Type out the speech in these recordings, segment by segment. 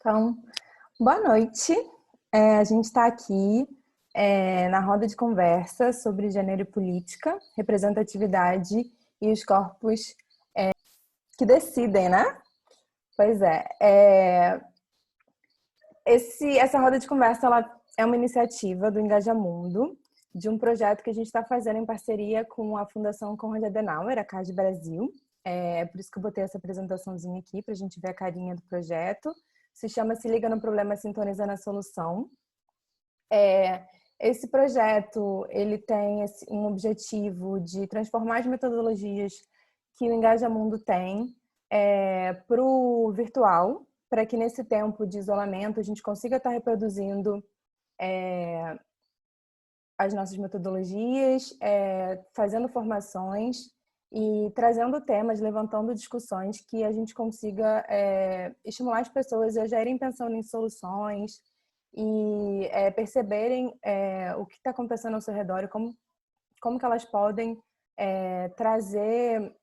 Então, boa noite. A gente está aqui na roda de conversa sobre gênero e política, representatividade e os corpos que decidem, né? Pois essa roda de conversa ela é uma iniciativa do Engajamundo, de um projeto que a gente está fazendo em parceria com a Fundação Konrad Adenauer, a CAD Brasil. Por isso que eu botei essa apresentaçãozinha aqui, para a gente ver a carinha do projeto. Se chama Se Liga no Problema, Sintoniza na Solução. Esse projeto ele tem um objetivo de transformar as metodologias que o Engajamundo tem para o virtual, para que nesse tempo de isolamento a gente consiga estar reproduzindo as nossas metodologias, fazendo formações e trazendo temas, levantando discussões que a gente consiga estimular as pessoas a já irem pensando em soluções e perceberem o que está acontecendo ao seu redor e como que elas podem trazer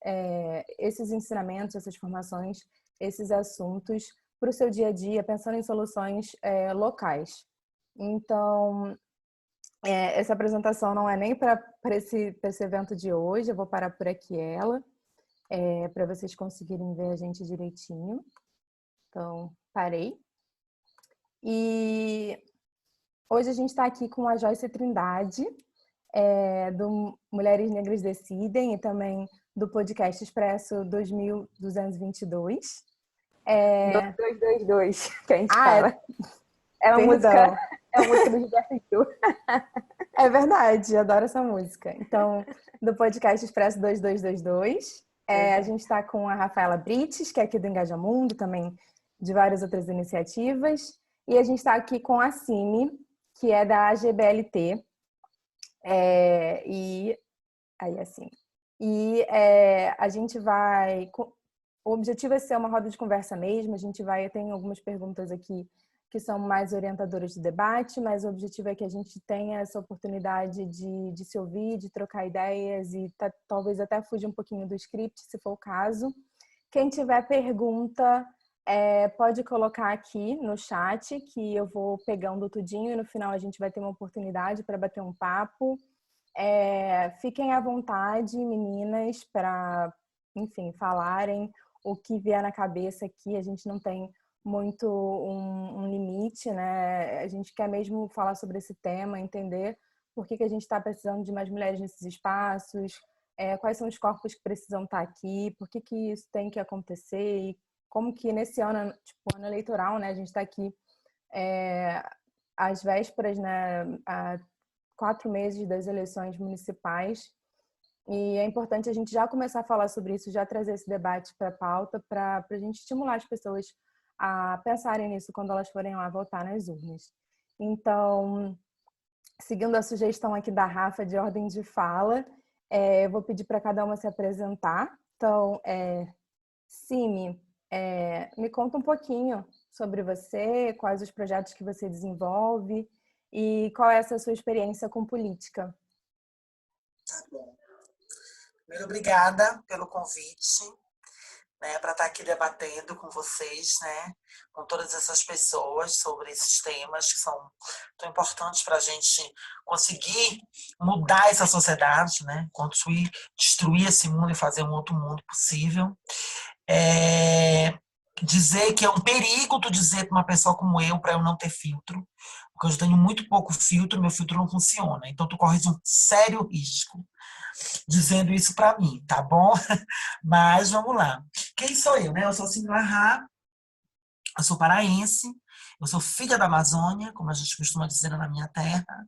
esses ensinamentos, essas formações, esses assuntos para o seu dia a dia, pensando em soluções locais. Então, essa apresentação não é nem para esse evento de hoje, eu vou parar por aqui ela, para vocês conseguirem ver a gente direitinho. Então, parei. E hoje a gente está aqui com a Joyce Trindade, do Mulheres Negras Decidem e também do podcast Expresso 2222. 2222, que a gente Ah, fala. É uma perdão. música do Gilberto Gil. É verdade, adoro essa música. Então, do podcast Expresso 2222, a gente está com a Rafaela Brites, que é aqui do Engajamundo, também de várias outras iniciativas. E a gente está aqui com a Cime, que é da AGBLT. A gente vai... O objetivo é ser uma roda de conversa mesmo. Tem algumas perguntas aqui que são mais orientadoras de debate, mas o objetivo é que a gente tenha essa oportunidade de se ouvir, de trocar ideias e talvez até fugir um pouquinho do script, se for o caso. Quem tiver pergunta, pode colocar aqui no chat, que eu vou pegando tudinho e no final a gente vai ter uma oportunidade para bater um papo. Fiquem à vontade, meninas, para, enfim, falarem o que vier na cabeça aqui. A gente não tem muito um limite, né? A gente quer mesmo falar sobre esse tema, entender por que a gente está precisando de mais mulheres nesses espaços, quais são os corpos que precisam estar aqui, por que isso tem que acontecer e como que nesse ano, tipo, ano eleitoral, né? A gente está aqui às vésperas, né? Há 4 meses das eleições municipais. E é importante a gente já começar a falar sobre isso, já trazer esse debate para a pauta, para a gente estimular as pessoas a pensarem nisso quando elas forem lá votar nas urnas. Então, seguindo a sugestão aqui da Rafa de ordem de fala, eu vou pedir para cada uma se apresentar. Então, Cime, me conta um pouquinho sobre você, quais os projetos que você desenvolve e qual é essa sua experiência com política. Tá bom. Primeiro, obrigada pelo convite, né, para estar aqui debatendo com vocês, né, com todas essas pessoas sobre esses temas que são tão importantes para a gente conseguir mudar essa sociedade, né, construir, destruir esse mundo e fazer um outro mundo possível. Dizer que é um perigo tu dizer para uma pessoa como eu para eu não ter filtro, porque eu tenho muito pouco filtro, meu filtro não funciona, então tu corres um sério risco dizendo isso para mim, tá bom? Mas vamos lá. Quem sou eu, né? Eu sou Cime Larra, eu sou paraense, eu sou filha da Amazônia, como a gente costuma dizer na minha terra.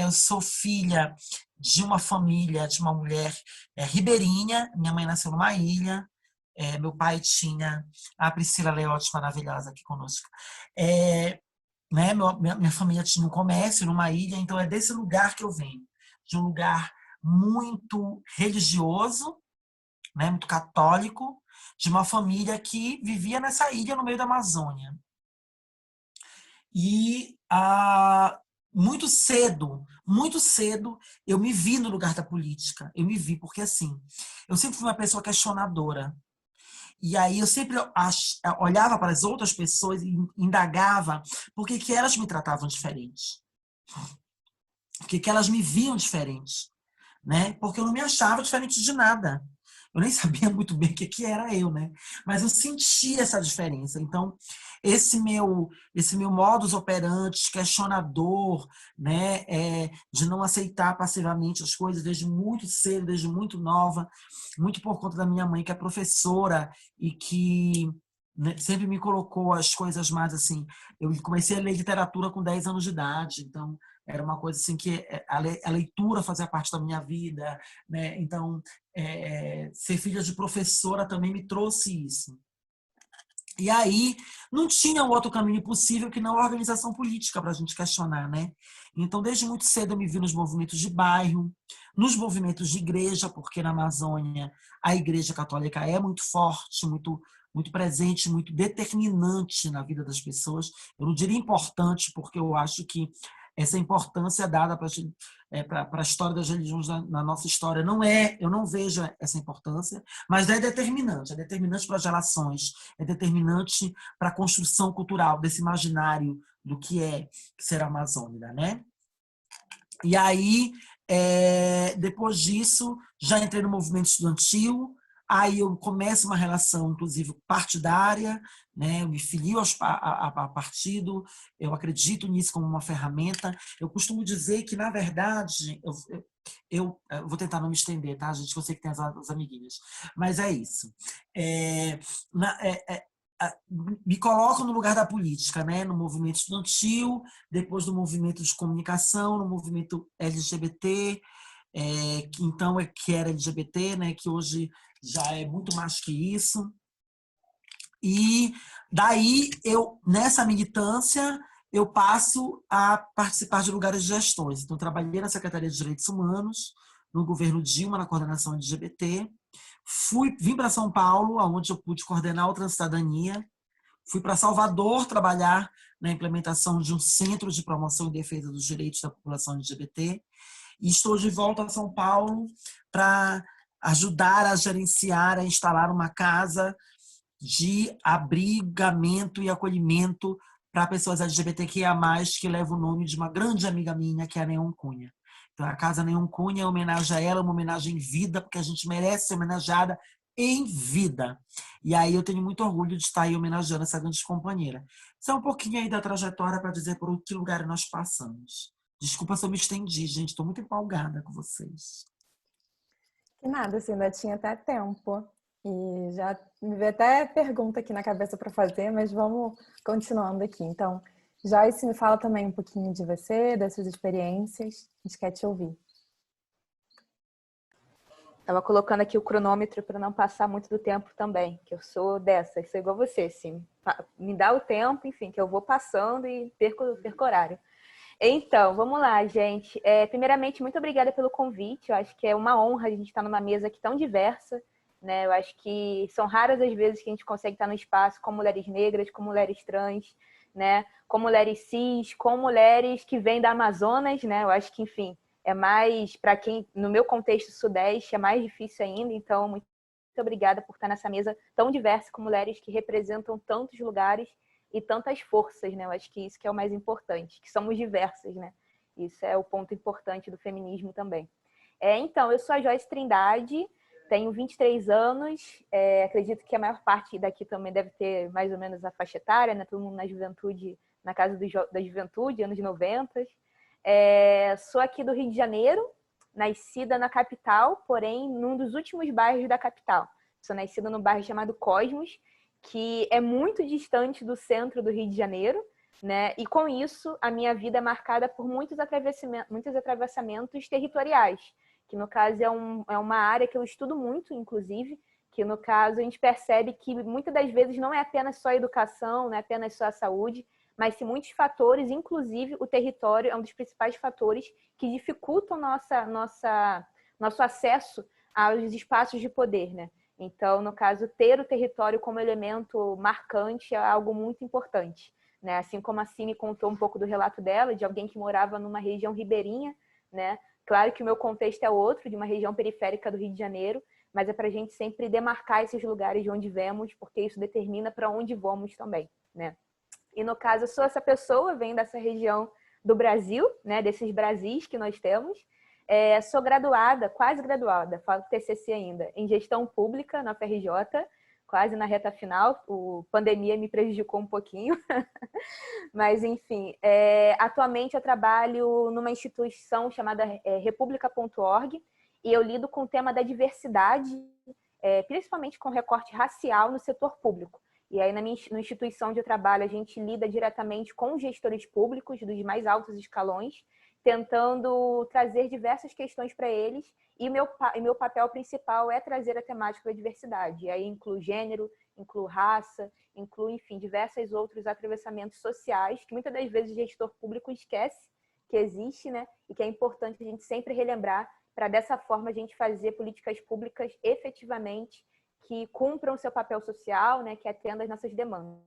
Eu sou filha de uma família, de uma mulher ribeirinha. Minha mãe nasceu numa ilha. Meu pai tinha a Priscila Leotti, maravilhosa aqui conosco. Né? Minha família tinha um comércio numa ilha, então é desse lugar que eu venho, de um lugar muito religioso, né, muito católico, de uma família que vivia nessa ilha no meio da Amazônia. E muito cedo, eu me vi no lugar da política. Eu me vi, porque assim, eu sempre fui uma pessoa questionadora. E aí eu sempre olhava para as outras pessoas e indagava por que que elas me tratavam diferente. Por que que elas me viam diferente, né? Porque eu não me achava diferente de nada. Eu nem sabia muito bem o que que era eu, né? Mas eu sentia essa diferença. Então, esse meu modus operandi, questionador, né, de não aceitar passivamente as coisas desde muito cedo, desde muito nova, muito por conta da minha mãe, que é professora e que, né, sempre me colocou as coisas mais assim. Eu comecei a ler literatura com 10 anos de idade, então era uma coisa assim que a leitura fazia parte da minha vida, né? Então, ser filha de professora também me trouxe isso. E aí, não tinha outro caminho possível que não a organização política para a gente questionar, né? Então, desde muito cedo eu me vi nos movimentos de bairro, nos movimentos de igreja, porque na Amazônia a Igreja Católica é muito forte, muito presente, muito determinante na vida das pessoas. Eu não diria importante, porque eu acho que essa importância é dada para a história das religiões na nossa história. Não é, eu não vejo essa importância, mas é determinante para as relações, é determinante para a construção cultural desse imaginário do que é ser amazônica, né? E aí, depois disso, já entrei no movimento estudantil, aí eu começo uma relação, inclusive, partidária, né? Eu me filio a partido, eu acredito nisso como uma ferramenta. Eu costumo dizer que, na verdade, eu vou tentar não me estender, tá, gente? Eu sei que tem as amiguinhas, mas é isso. É, na, é, Me coloco no lugar da política, né? No movimento estudantil, depois do movimento de comunicação, no movimento LGBT, que era LGBT, né? Que hoje já é muito mais que isso. E daí, nessa militância, eu passo a participar de lugares de gestões. Então, trabalhei na Secretaria de Direitos Humanos, no governo Dilma, na coordenação LGBT. Vim para São Paulo, onde eu pude coordenar o Transcidadania. Fui para Salvador trabalhar na implementação de um centro de promoção e defesa dos direitos da população LGBT. E estou de volta a São Paulo para ajudar a gerenciar, a instalar uma casa de abrigamento e acolhimento para pessoas LGBTQIA+, que leva o nome de uma grande amiga minha, que é a Neon Cunha. Então, a Casa Neon Cunha é uma homenagem a ela, uma homenagem em vida, porque a gente merece ser homenageada em vida. E aí eu tenho muito orgulho de estar aí homenageando essa grande companheira. Isso é um pouquinho aí da trajetória para dizer por que lugar nós passamos. Desculpa se eu me estendi, gente, estou muito empolgada com vocês. Que nada, assim, ainda tinha até tempo. E já me veio até pergunta aqui na cabeça para fazer, mas vamos continuando aqui. Então, Joyce, me fala também um pouquinho de você, das suas experiências. A gente quer te ouvir. Tava colocando aqui o cronômetro para não passar muito do tempo também, que eu sou dessas, sou igual você, assim. Me dá o tempo, enfim, que eu vou passando e perco horário. Então, vamos lá, gente. Primeiramente, muito obrigada pelo convite. Eu acho que é uma honra a gente estar numa mesa aqui tão diversa, né? Eu acho que são raras as vezes que a gente consegue estar no espaço com mulheres negras, com mulheres trans, né? Com mulheres cis, com mulheres que vêm da Amazonas, né? Eu acho que, enfim, é mais, para quem, no meu contexto sudeste, é mais difícil ainda. Então, muito obrigada por estar nessa mesa tão diversa com mulheres que representam tantos lugares e tantas forças, né? Eu acho que isso que é o mais importante, que somos diversas, né? Isso é o ponto importante do feminismo também. Então, eu sou a Joyce Trindade, tenho 23 anos, acredito que a maior parte daqui também deve ter mais ou menos a faixa etária, né? Todo mundo na juventude, na casa da juventude, anos 90. Sou aqui do Rio de Janeiro, nascida na capital, porém num dos últimos bairros da capital. Sou nascida no bairro chamado Cosmos, que é muito distante do centro do Rio de Janeiro, né? E com isso a minha vida é marcada por muitos atravessamentos territoriais, que no caso é uma área que eu estudo muito, inclusive, que no caso a gente percebe que muitas das vezes não é apenas só a educação, não é apenas só a saúde, mas sim muitos fatores, inclusive o território é um dos principais fatores que dificultam nosso acesso aos espaços de poder, né? Então, no caso, ter o território como elemento marcante é algo muito importante, né? Assim como a Cine contou um pouco do relato dela, de alguém que morava numa região ribeirinha, né? Claro que o meu contexto é outro, de uma região periférica do Rio de Janeiro, mas é para a gente sempre demarcar esses lugares de onde vemos, porque isso determina para onde vamos também, né? E no caso, eu sou essa pessoa, venho dessa região do Brasil, né? Desses Brasis que nós temos. Sou graduada, quase graduada, falo TCC ainda, em gestão pública na UFRJ, quase na reta final. A pandemia me prejudicou um pouquinho, mas enfim. Atualmente eu trabalho numa instituição chamada República.org e eu lido com o tema da diversidade, principalmente com recorte racial no setor público. E aí, na instituição de trabalho, a gente lida diretamente com os gestores públicos dos mais altos escalões, tentando trazer diversas questões para eles. E meu papel principal é trazer a temática da diversidade. E aí inclui gênero, inclui raça, inclui, enfim, diversos outros atravessamentos sociais que muitas das vezes o gestor público esquece que existe, né? E que é importante a gente sempre relembrar para, dessa forma, a gente fazer políticas públicas efetivamente que cumpram o seu papel social, né, que atendam às nossas demandas.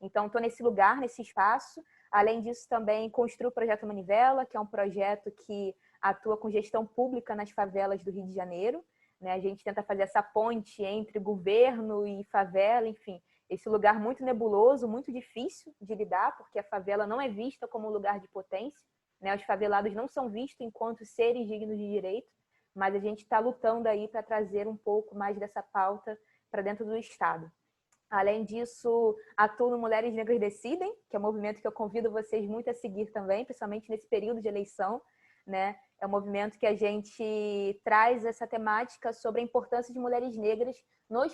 Então, estou nesse lugar, nesse espaço. Além disso, também construo o Projeto Manivela, que é um projeto que atua com gestão pública nas favelas do Rio de Janeiro, né? A gente tenta fazer essa ponte entre governo e favela, enfim, esse lugar muito nebuloso, muito difícil de lidar, porque a favela não é vista como um lugar de potência, né? Os favelados não são vistos enquanto seres dignos de direito, mas a gente está lutando aí para trazer um pouco mais dessa pauta para dentro do Estado. Além disso, atuo no Mulheres Negras Decidem, que é um movimento que eu convido vocês muito a seguir também, principalmente nesse período de eleição, né? É um movimento que a gente traz essa temática sobre a importância de mulheres negras nos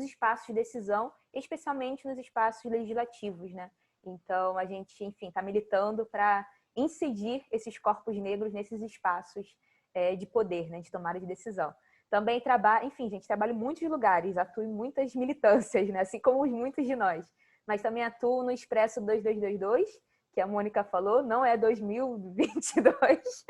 espaços de decisão, especialmente nos espaços legislativos, né? Então, a gente, enfim, está militando para incidir esses corpos negros nesses espaços de poder, né, de tomada de decisão. Também trabalho, enfim, gente, trabalho em muitos lugares, atuo em muitas militâncias, né, assim como muitos de nós. Mas também atuo no Expresso 2222, que a Mônica falou, não é 2022.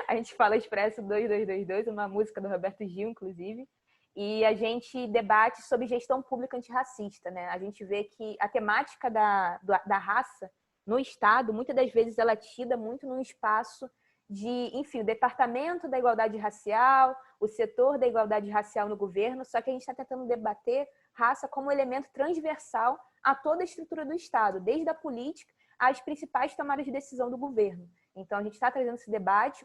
A gente fala Expresso 2222, uma música do Roberto Gil, inclusive. E a gente debate sobre gestão pública antirracista, né? A gente vê que a temática da raça no Estado, muitas das vezes ela é tida muito num espaço de, enfim, o Departamento da Igualdade Racial, o setor da igualdade racial no governo, só que a gente está tentando debater raça como elemento transversal a toda a estrutura do Estado, desde a política às principais tomadas de decisão do governo. Então, a gente está trazendo esse debate,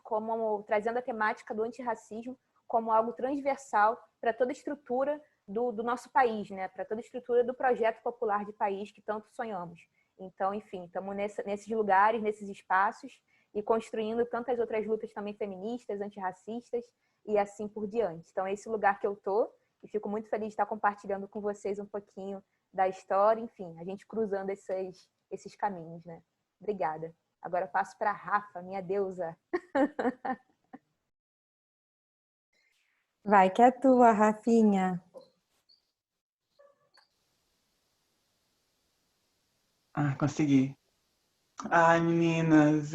trazendo a temática do antirracismo como algo transversal para toda a estrutura do nosso país, né? Para toda a estrutura do projeto popular de país que tanto sonhamos. Então, enfim, estamos nesses lugares, nesses espaços, e construindo tantas outras lutas também feministas, antirracistas e assim por diante. Então, é esse lugar que eu tô e fico muito feliz de estar compartilhando com vocês um pouquinho da história, enfim, a gente cruzando esses caminhos, né? Obrigada. Agora eu passo para a Rafa, minha deusa. Vai que é tua, Rafinha. Consegui. Ai, meninas,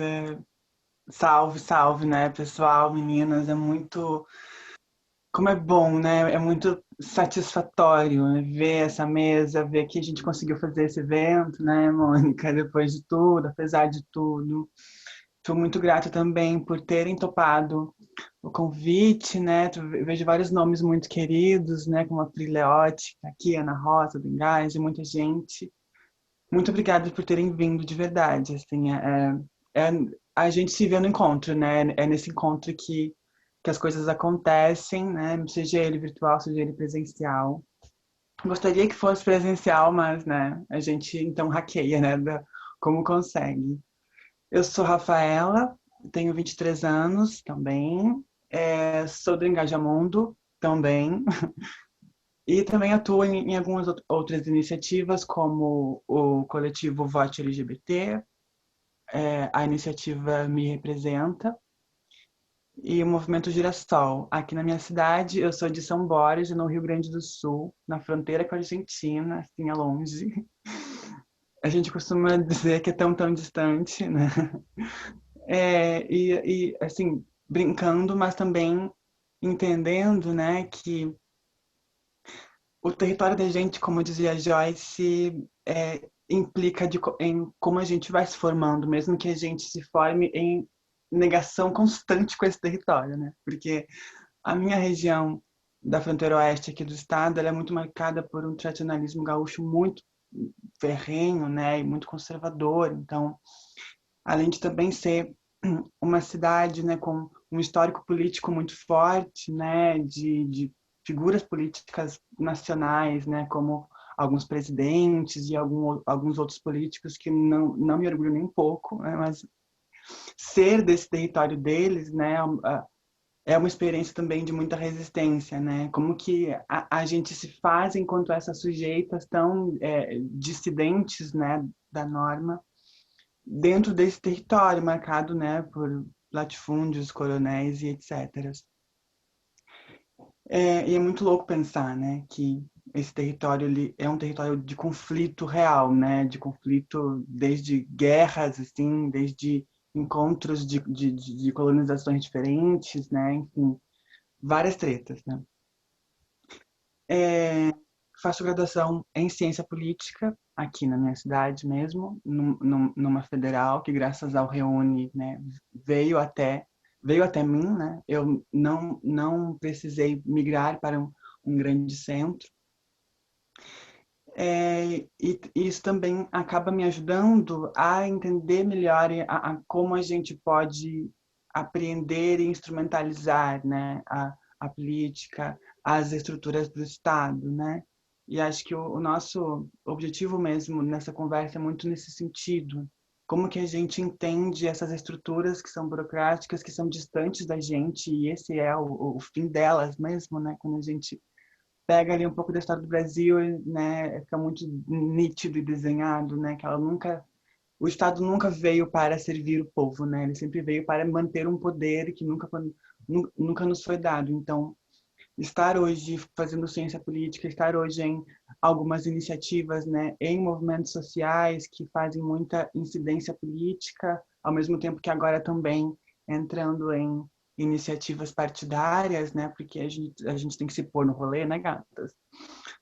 salve, salve, né, pessoal, meninas, é muito, como é bom, né, é muito satisfatório, né, ver essa mesa, ver que a gente conseguiu fazer esse evento, né, Mônica, depois de tudo, apesar de tudo. Estou muito grata também por terem topado o convite, né, vejo vários nomes muito queridos, né, como a Pri Leotti, aqui, Ana Rosa, Bengás, e muita gente. Muito obrigada por terem vindo de verdade, assim, a gente se vê no encontro, né, é nesse encontro que as coisas acontecem, né, seja ele virtual, seja ele presencial. Gostaria que fosse presencial, mas, né, a gente então hackeia, né, como consegue. Eu sou Rafaela, tenho 23 anos também, sou do Engajamundo também, e também atuo em algumas outras iniciativas, como o coletivo Vote LGBT, a iniciativa Me Representa e o Movimento Girassol. Aqui na minha cidade, eu sou de São Borja, no Rio Grande do Sul, na fronteira com a Argentina, assim, é longe. A gente costuma dizer que é tão distante, né? Assim, brincando, mas também entendendo, né, que o território da gente, como dizia Joyce, implica em como a gente vai se formando, mesmo que a gente se forme em negação constante com esse território, né? Porque a minha região da fronteira oeste aqui do estado, ela é muito marcada por um tradicionalismo gaúcho muito ferrenho, né, e muito conservador. Então, além de também ser uma cidade, né, com um histórico político muito forte, né, de figuras políticas nacionais, né, como alguns presidentes e alguns outros políticos que não me orgulho nem um pouco, né, mas ser desse território deles, né, é uma experiência também de muita resistência, né? Como que a gente se faz enquanto essas sujeitas tão dissidentes, né, da norma, dentro desse território marcado, né, por latifúndios, coronéis e etc. E é muito louco pensar, né, que esse território ele é um território de conflito real, né, de conflito desde guerras, assim, desde encontros de colonizações diferentes, né, enfim, várias tretas, né. Faço graduação em ciência política aqui na minha cidade mesmo, numa federal que graças ao Reúne, né, veio até mim, né? Eu não precisei migrar para um grande centro. E isso também acaba me ajudando a entender melhor a como a gente pode apreender e instrumentalizar, né, a política, as estruturas do Estado, né? E acho que o nosso objetivo mesmo nessa conversa é muito nesse sentido. Como que a gente entende essas estruturas que são burocráticas, que são distantes da gente, e esse é o fim delas mesmo, né? Quando a gente pega ali um pouco da história do Brasil, né, fica muito nítido e desenhado, né, que o Estado nunca veio para servir o povo, né, ele sempre veio para manter um poder que nunca nos foi dado. Então, estar hoje fazendo ciência política, estar hoje em algumas iniciativas, né, em movimentos sociais que fazem muita incidência política, ao mesmo tempo que agora também entrando em iniciativas partidárias, né, porque a gente tem que se pôr no rolê, né, gatas?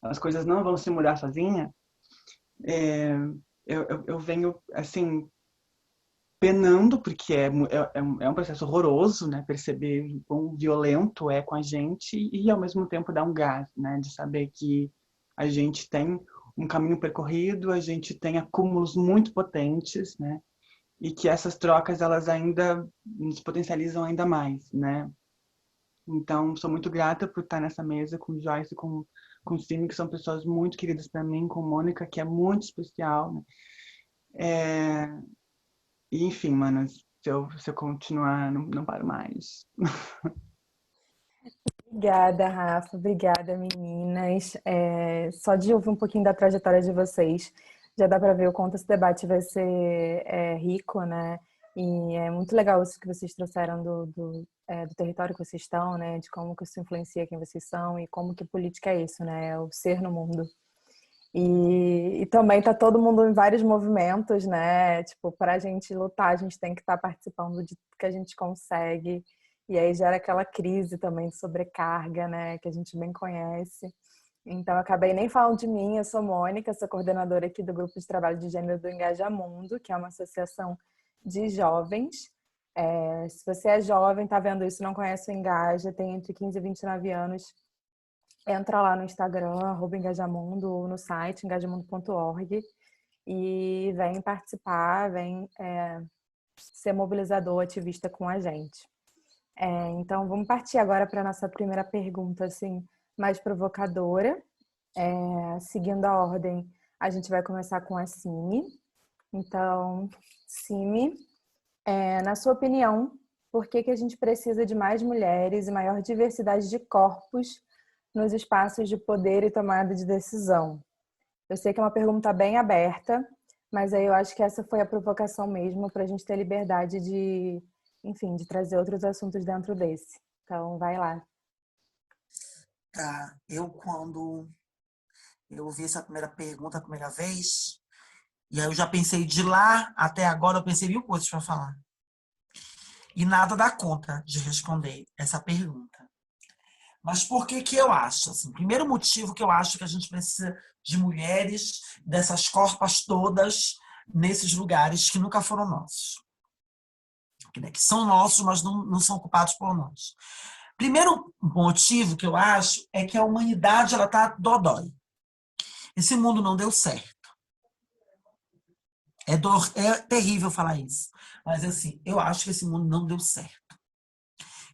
As coisas não vão se mudar sozinha. Eu venho, assim, penando, porque é um processo horroroso, né? Perceber o quão violento é com a gente e, ao mesmo tempo, dar um gás, né? De saber que a gente tem um caminho percorrido, a gente tem acúmulos muito potentes, né? E que essas trocas, elas ainda nos potencializam ainda mais, né? Então, sou muito grata por estar nessa mesa com Joyce e com Cine, que são pessoas muito queridas para mim, com Mônica, que é muito especial, né? E, enfim, mano, se eu continuar, não paro mais. Obrigada, Rafa. Obrigada, meninas. Só de ouvir um pouquinho da trajetória de vocês, já dá para ver o quanto esse debate vai ser rico, né? E é muito legal isso que vocês trouxeram do território que vocês estão, né? De como que isso influencia quem vocês são e como que política é isso, né? É o ser no mundo. E também tá todo mundo em vários movimentos, né? Tipo, para a gente lutar, a gente tem que estar participando de tudo que a gente consegue. E aí gera aquela crise também de sobrecarga, né? Que a gente bem conhece. Então, eu acabei nem falando de mim. Eu sou Mônica, sou coordenadora aqui do Grupo de Trabalho de Gênero do Engajamundo, que é uma associação de jovens. Se você é jovem, tá vendo isso, não conhece o Engaja, tem entre 15 e 29 anos, entra lá no Instagram, @engajamundo, ou no site engajamundo.org e vem participar, vem ser mobilizador, ativista com a gente. Então, vamos partir agora para a nossa primeira pergunta, assim, mais provocadora. Seguindo a ordem, a gente vai começar com a Cime. Então, Cime, na sua opinião, por que a gente precisa de mais mulheres e maior diversidade de corpos nos espaços de poder e tomada de decisão? Eu sei que é uma pergunta bem aberta, mas aí eu acho que essa foi a provocação mesmo para a gente ter liberdade de, enfim, de trazer outros assuntos dentro desse. Então, vai lá. Tá. Quando eu ouvi essa primeira pergunta a primeira vez, e aí eu já pensei de lá até agora, eu pensei 1000 coisas para falar. E nada dá conta de responder essa pergunta. Mas por que eu acho? Assim, primeiro motivo que eu acho que a gente precisa de mulheres, dessas corpas todas, nesses lugares que nunca foram nossos. Que são nossos, mas não são ocupados por nós. Primeiro motivo que eu acho é que a humanidade ela tá dodói. Esse mundo não deu certo. É terrível falar isso. Mas, assim, eu acho que esse mundo não deu certo.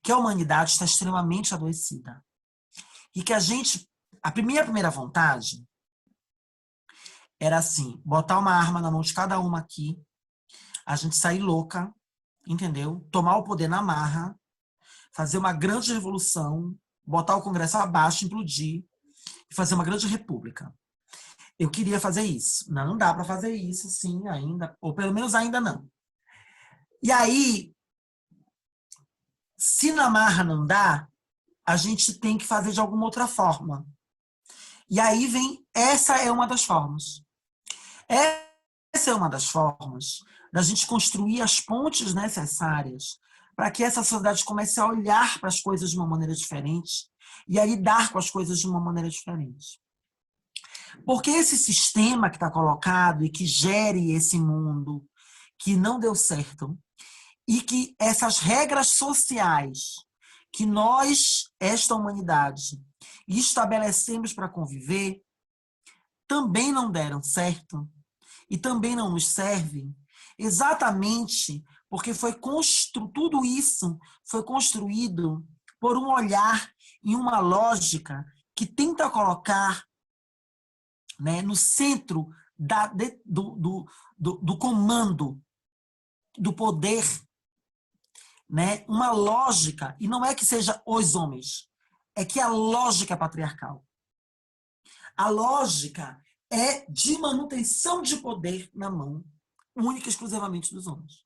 Que a humanidade está extremamente adoecida. E que a minha primeira vontade era, assim, botar uma arma na mão de cada uma aqui, a gente sair louca, entendeu? Tomar o poder na marra, fazer uma grande revolução, botar o Congresso abaixo, implodir e fazer uma grande república. Eu queria fazer isso. Não dá para fazer isso, sim, ainda, ou pelo menos ainda não. E aí, se na marra não dá, a gente tem que fazer de alguma outra forma. E aí essa é uma das formas. Essa é uma das formas da gente construir as pontes necessárias para que essa sociedade comece a olhar para as coisas de uma maneira diferente e a lidar com as coisas de uma maneira diferente. Porque esse sistema que está colocado e que gere esse mundo que não deu certo e que essas regras sociais que nós, esta humanidade, estabelecemos para conviver, também não deram certo e também não nos servem, exatamente porque tudo isso foi construído por um olhar e uma lógica que tenta colocar, né, no centro do comando, do poder, né, uma lógica, e não é que seja os homens, é que a lógica é patriarcal. A lógica é de manutenção de poder na mão, única e exclusivamente dos homens.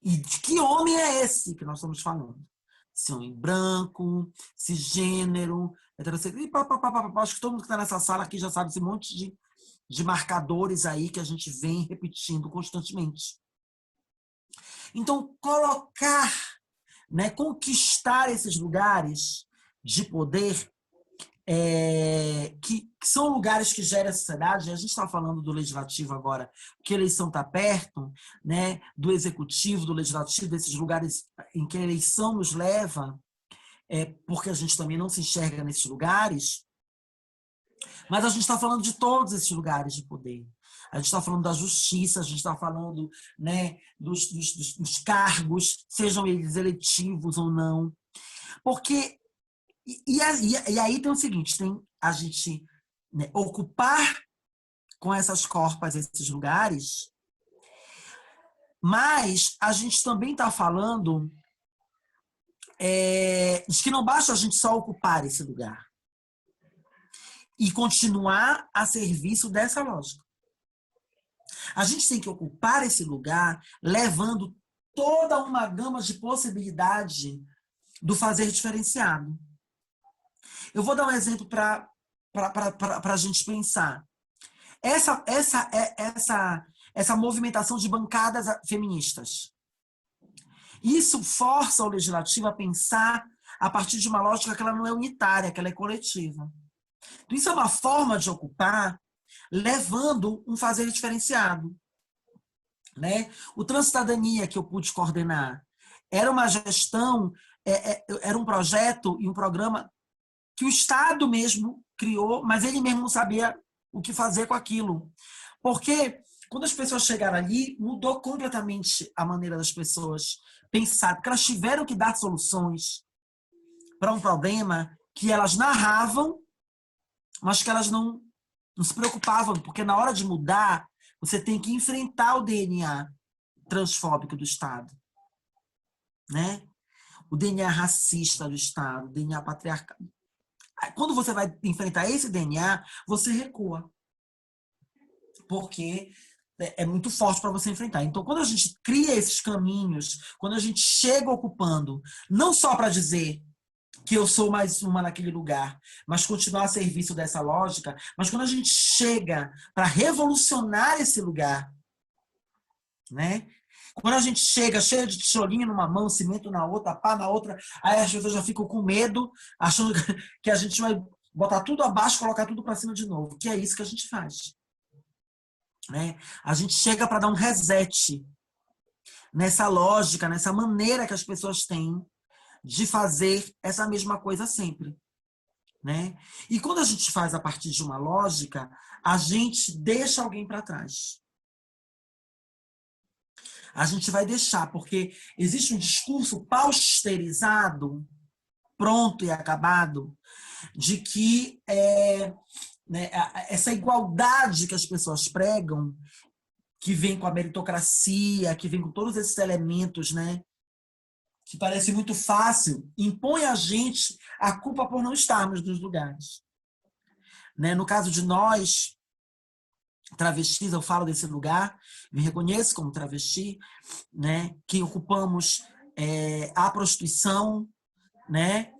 E de que homem é esse que nós estamos falando? Se homem branco, cisgênero, heterossexual, acho que todo mundo que está nessa sala aqui já sabe esse monte de marcadores aí que a gente vem repetindo constantemente. Então, colocar, né, conquistar esses lugares de poder, que são lugares que geram a sociedade. A gente está falando do legislativo agora, porque a eleição está perto, né, do executivo, do legislativo, desses lugares em que a eleição nos leva, porque a gente também não se enxerga nesses lugares, mas a gente está falando de todos esses lugares de poder. A gente está falando da justiça, a gente está falando, né, dos cargos, sejam eles eletivos ou não. Porque E aí tem o seguinte, tem a gente, né, ocupar com essas corpas esses lugares, mas a gente também está falando de que não basta a gente só ocupar esse lugar e continuar a serviço dessa lógica. A gente tem que ocupar esse lugar levando toda uma gama de possibilidade do fazer diferenciado. Eu vou dar um exemplo para a gente pensar. Essa movimentação de bancadas feministas. Isso força o legislativo a pensar a partir de uma lógica que ela não é unitária, que ela é coletiva. Então, isso é uma forma de ocupar, levando um fazer diferenciado. Né? O Transcidadania, que eu pude coordenar, era uma gestão, era um projeto e um programa que o Estado mesmo criou, mas ele mesmo não sabia o que fazer com aquilo. Porque quando as pessoas chegaram ali, mudou completamente a maneira das pessoas pensar, porque elas tiveram que dar soluções para um problema que elas narravam, mas que elas não se preocupavam, porque na hora de mudar, você tem que enfrentar o DNA transfóbico do Estado, né? O DNA racista do Estado, o DNA patriarcal. Quando você vai enfrentar esse DNA, você recua. Porque é muito forte para você enfrentar. Então, quando a gente cria esses caminhos, quando a gente chega ocupando, não só para dizer que eu sou mais uma naquele lugar, mas continuar a serviço dessa lógica, mas quando a gente chega para revolucionar esse lugar, né? Quando a gente chega cheia de tijolinho numa mão, cimento na outra, pá na outra, aí as pessoas já ficam com medo, achando que a gente vai botar tudo abaixo, colocar tudo para cima de novo, que é isso que a gente faz. Né? A gente chega para dar um reset nessa lógica, nessa maneira que as pessoas têm de fazer essa mesma coisa sempre, né? E quando a gente faz a partir de uma lógica, a gente deixa alguém para trás. A gente vai deixar, porque existe um discurso pausterizado, pronto e acabado, de que né, essa igualdade que as pessoas pregam, que vem com a meritocracia, que vem com todos esses elementos, né, que parece muito fácil, impõe a gente a culpa por não estarmos nos lugares. Né? No caso de nós, travestis, eu falo desse lugar, me reconheço como travesti, né, que ocupamos a prostituição, né,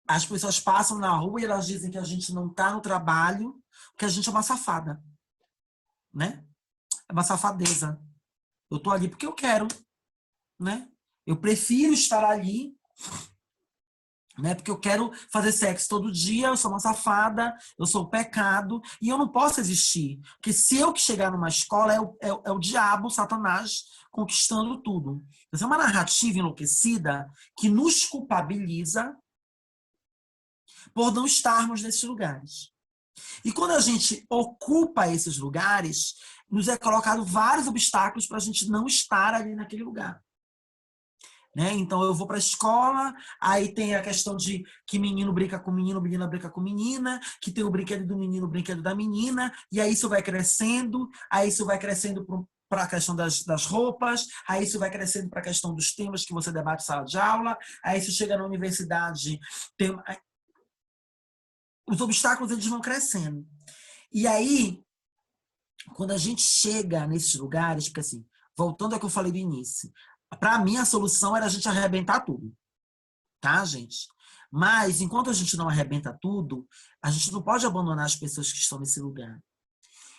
as pessoas passam na rua e elas dizem que a gente não está no trabalho, que a gente é uma safada, né? É uma safadeza. Eu tô ali porque eu quero, né? Eu prefiro estar ali, né? Porque eu quero fazer sexo todo dia, eu sou uma safada, eu sou o pecado, e eu não posso existir. Porque se eu que chegar numa escola, é o diabo, Satanás, conquistando tudo. Essa é uma narrativa enlouquecida que nos culpabiliza por não estarmos nesses lugares. E quando a gente ocupa esses lugares, nos é colocado vários obstáculos para a gente não estar ali naquele lugar. Né? Então eu vou para a escola, aí tem a questão de que menino brinca com menino, menina brinca com menina, que tem o brinquedo do menino, o brinquedo da menina, e aí isso vai crescendo para a questão das roupas, aí isso vai crescendo para a questão dos temas que você debate em sala de aula, aí isso chega na universidade, os obstáculos eles vão crescendo. E aí, quando a gente chega nesses lugares, porque assim, voltando ao que eu falei do início, para mim a solução era a gente arrebentar tudo, tá, gente? Mas enquanto a gente não arrebenta tudo, a gente não pode abandonar as pessoas que estão nesse lugar.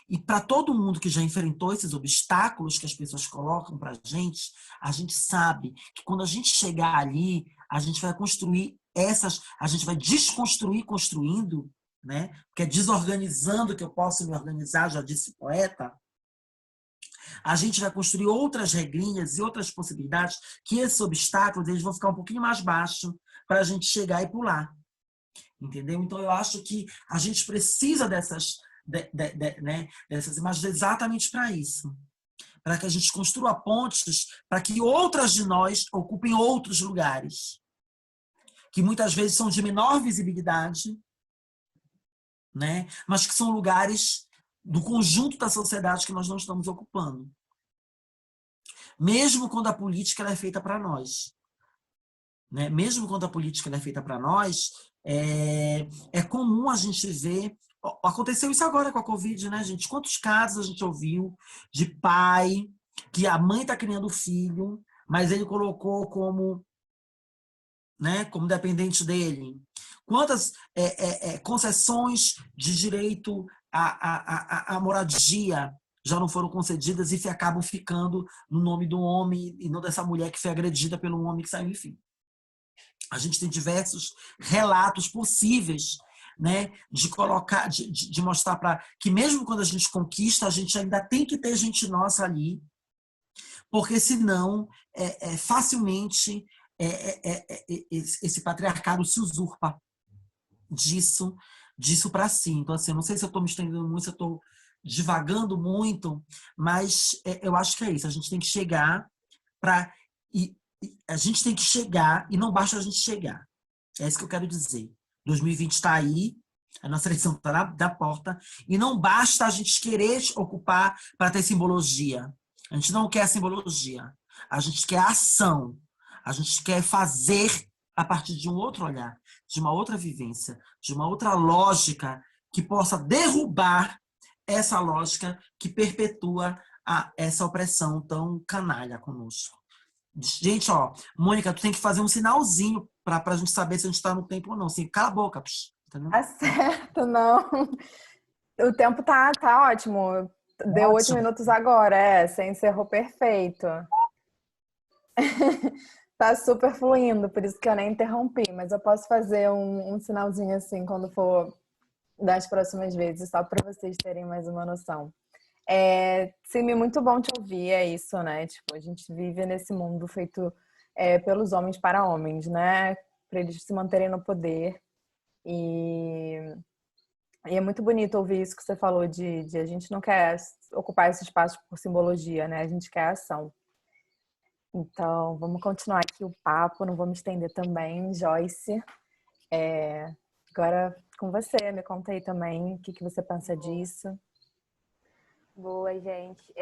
E para todo mundo que já enfrentou esses obstáculos que as pessoas colocam para a gente sabe que quando a gente chegar ali, a gente vai construir a gente vai desconstruir construindo, né? Porque é desorganizando que eu posso me organizar, já disse o poeta. A gente vai construir outras regrinhas e outras possibilidades que esses obstáculos eles vão ficar um pouquinho mais baixos para a gente chegar e pular. Entendeu? Então, eu acho que a gente precisa dessas imagens exatamente para isso. Para que a gente construa pontes para que outras de nós ocupem outros lugares. Que muitas vezes são de menor visibilidade, né? Mas que são lugares do conjunto da sociedade que nós não estamos ocupando. Mesmo quando a política ela é feita para nós. Né? Mesmo quando a política ela é feita para nós, é comum a gente ver... Aconteceu isso agora com a Covid, né, gente? Quantos casos a gente ouviu de pai que a mãe está criando o filho, mas ele colocou como dependente dele? Quantas concessões de direito à moradia já não foram concedidas e acabam ficando no nome do homem e não dessa mulher que foi agredida pelo homem que saiu, enfim. A gente tem diversos relatos possíveis, né, de colocar, de mostrar para que mesmo quando a gente conquista, a gente ainda tem que ter gente nossa ali, porque senão facilmente esse patriarcado se usurpa disso para si. Então, assim, eu não sei se eu estou me estendendo muito, se eu estou divagando muito, mas eu acho que é isso. A gente tem que chegar a gente tem que chegar e não basta a gente chegar. É isso que eu quero dizer. 2020 está aí, a nossa eleição está da porta, e não basta a gente querer ocupar para ter simbologia. A gente não quer simbologia. A gente quer ação. A gente quer fazer a partir de um outro olhar, de uma outra vivência, de uma outra lógica que possa derrubar essa lógica que perpetua essa opressão tão canalha conosco. Gente, ó, Mônica, tu tem que fazer um sinalzinho pra gente saber se a gente tá no tempo ou não. Assim, cala a boca, entendeu? Tá certo, não. O tempo tá ótimo. Deu 8 minutos agora, você encerrou perfeito. Tá super fluindo, por isso que eu nem interrompi, mas eu posso fazer um sinalzinho assim quando for das próximas vezes, só para vocês terem mais uma noção. Sim, muito bom te ouvir, é isso, né? Tipo, a gente vive nesse mundo feito pelos homens para homens, né? Para eles se manterem no poder. E é muito bonito ouvir isso que você falou de a gente não quer ocupar esse espaço por simbologia, né? A gente quer ação. Então, vamos continuar aqui o papo, não vou me estender também. Joyce, agora com você, me conta aí também o que você pensa disso. Boa, gente.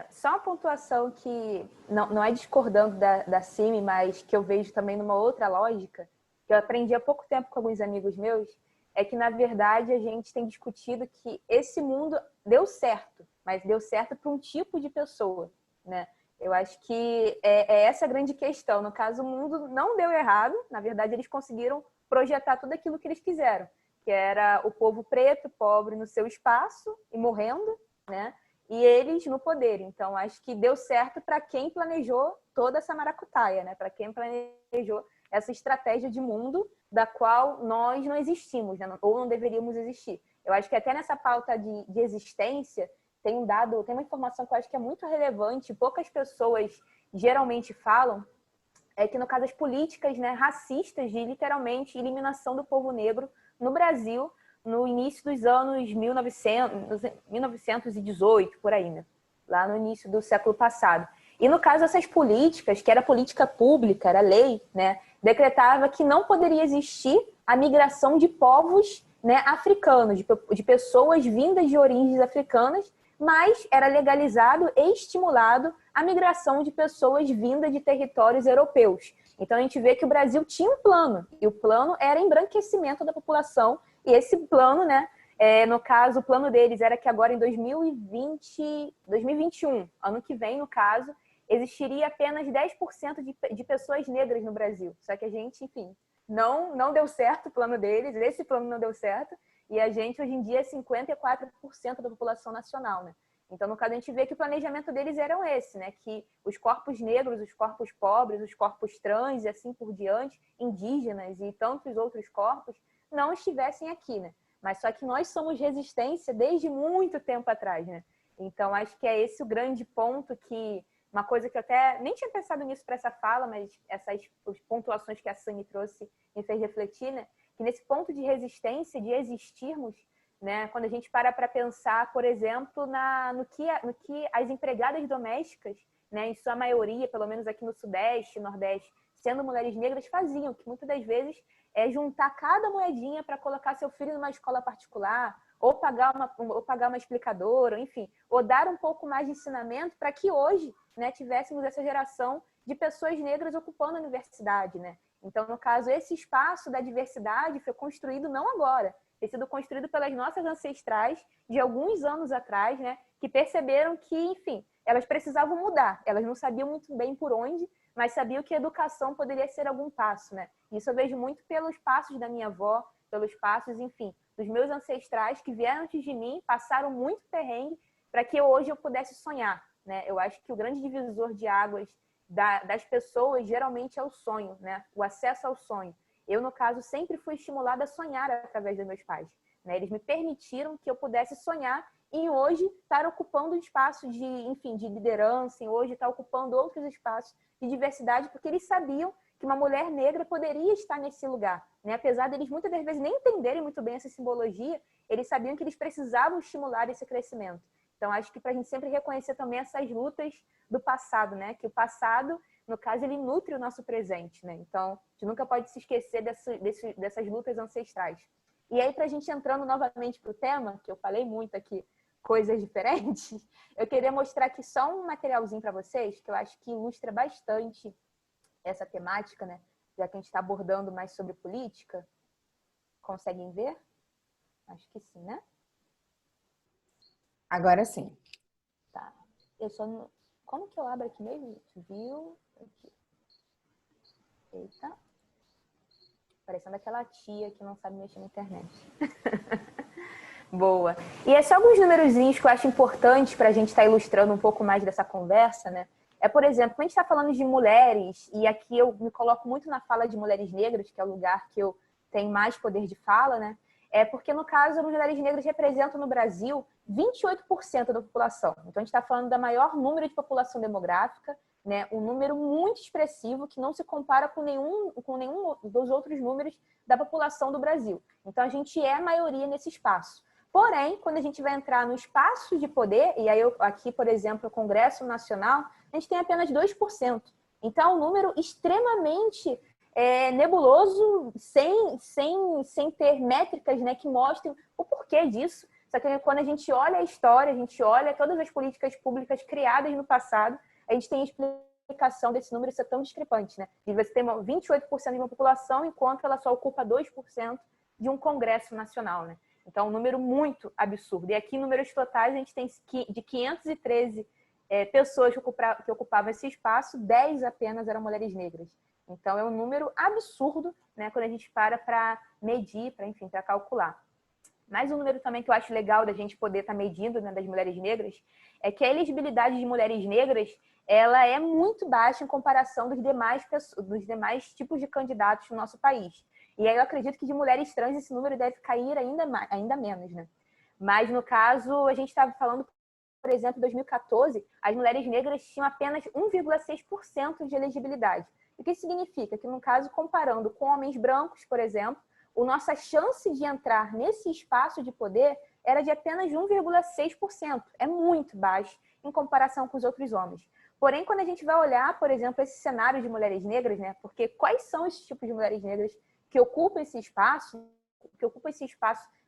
Só uma pontuação que não é discordando da Simi, mas que eu vejo também numa outra lógica, que eu aprendi há pouco tempo com alguns amigos meus, é que, na verdade, a gente tem discutido que esse mundo deu certo, mas deu certo para um tipo de pessoa, né? Eu acho que é essa a grande questão. No caso, o mundo não deu errado, na verdade, eles conseguiram projetar tudo aquilo que eles quiseram, que era o povo preto, pobre, no seu espaço e morrendo, né? E eles no poder. Então, acho que deu certo para quem planejou toda essa maracutaia, né? Para quem planejou essa estratégia de mundo da qual nós não existimos, né? Ou não deveríamos existir. Eu acho que até nessa pauta de existência tem uma informação que eu acho que é muito relevante, poucas pessoas geralmente falam, é que no caso as políticas, né, racistas de literalmente eliminação do povo negro no Brasil no início dos anos 1918, por aí, né? Lá no início do século passado. E no caso essas políticas, que era política pública, era lei, né, decretava que não poderia existir a migração de povos, né, africanos, de pessoas vindas de origens africanas, mas era legalizado e estimulado a migração de pessoas vindas de territórios europeus. Então a gente vê que o Brasil tinha um plano, e o plano era embranquecimento da população, e esse plano, né, no caso, o plano deles era que agora em 2021, ano que vem, no caso, existiria apenas 10% de pessoas negras no Brasil. Só que a gente, enfim, não deu certo o plano deles, esse plano não deu certo, e a gente hoje em dia é 54% da população nacional, né? Então, no caso, a gente vê que o planejamento deles era esse, né? Que os corpos negros, os corpos pobres, os corpos trans e assim por diante, indígenas e tantos outros corpos, não estivessem aqui, né? Mas só que nós somos resistência desde muito tempo atrás, né? Então, acho que é esse o grande ponto que... Uma coisa que eu até nem tinha pensado nisso para essa fala, mas essas pontuações que a Sani trouxe me fez refletir, né? Que nesse ponto de resistência, de existirmos, né? Quando a gente para pensar, por exemplo, no que as empregadas domésticas, né? Em sua maioria, pelo menos aqui no Sudeste, Nordeste, sendo mulheres negras, faziam, que muitas das vezes é juntar cada moedinha para colocar seu filho numa escola particular, ou pagar uma explicadora, enfim, ou dar um pouco mais de ensinamento para que hoje, né, tivéssemos essa geração de pessoas negras ocupando a universidade, né? Então, no caso, esse espaço da diversidade foi construído não agora, tem sido construído pelas nossas ancestrais de alguns anos atrás, né, que perceberam que, enfim, elas precisavam mudar, elas não sabiam muito bem por onde, mas sabiam que a educação poderia ser algum passo, né? Isso eu vejo muito pelos passos da minha avó, pelos passos, enfim, dos meus ancestrais que vieram antes de mim, passaram muito perrengue para que hoje eu pudesse sonhar, né? Eu acho que o grande divisor de águas das pessoas geralmente é o sonho, né? O acesso ao sonho. Eu, no caso, sempre fui estimulada a sonhar através dos meus pais, né? Eles me permitiram que eu pudesse sonhar e hoje estar ocupando um espaço de, enfim, de liderança, e hoje estar ocupando outros espaços de diversidade, porque eles sabiam que uma mulher negra poderia estar nesse lugar, né? Apesar deles muitas das vezes nem entenderem muito bem essa simbologia, eles sabiam que eles precisavam estimular esse crescimento. Então, acho que para a gente sempre reconhecer também essas lutas do passado, né? Que o passado, no caso, ele nutre o nosso presente, né? Então, a gente nunca pode se esquecer dessas lutas ancestrais. E aí, para a gente entrando novamente para o tema, que eu falei muito aqui, coisas diferentes, eu queria mostrar aqui só um materialzinho para vocês, que eu acho que ilustra bastante essa temática, né? Já que a gente está abordando mais sobre política. Conseguem ver? Acho que sim, né? Agora sim. Tá. Eu só não... Como que eu abro aqui mesmo? Viu? Aqui. Eita. Parecendo aquela tia que não sabe mexer na internet. Boa. E é só alguns numerozinhos que eu acho importantes para a gente estar ilustrando um pouco mais dessa conversa, né? Por exemplo, quando a gente está falando de mulheres, e aqui eu me coloco muito na fala de mulheres negras, que é o lugar que eu tenho mais poder de fala, né? é porque, no caso, as mulheres negras representam no Brasil 28% da população. Então, a gente está falando da maior número de população demográfica, né? Um número muito expressivo que não se compara com nenhum dos outros números da população do Brasil. Então, a gente é a maioria nesse espaço. Porém, quando a gente vai entrar no espaço de poder, e aí aqui, por exemplo, o Congresso Nacional, a gente tem apenas 2%. Então, é um número extremamente nebuloso, sem ter métricas, né, que mostrem o porquê disso. Só que quando a gente olha a história, a gente olha todas as políticas públicas criadas no passado, a gente tem explicação desse número ser tão discrepante, né? De você ter 28% de uma população, enquanto ela só ocupa 2% de um Congresso Nacional, né? Então, é um número muito absurdo. E aqui, em números totais, a gente tem de 513 pessoas que ocupavam esse espaço, 10 apenas eram mulheres negras. Então, é um número absurdo, né, quando a gente para medir, para calcular. Mais um número também que eu acho legal da gente poder estar medindo, né, das mulheres negras, é que a elegibilidade de mulheres negras ela é muito baixa em comparação dos demais tipos de candidatos no nosso país. E aí eu acredito que de mulheres trans esse número deve cair ainda menos, né? Mas, no caso, a gente estava falando, por exemplo, em 2014, as mulheres negras tinham apenas 1,6% de elegibilidade. O que significa? Que, no caso, comparando com homens brancos, por exemplo, a nossa chance de entrar nesse espaço de poder era de apenas 1,6%. É muito baixo em comparação com os outros homens. Porém, quando a gente vai olhar, por exemplo, esse cenário de mulheres negras, né? Porque quais são esses tipos de mulheres negras que ocupam esse espaço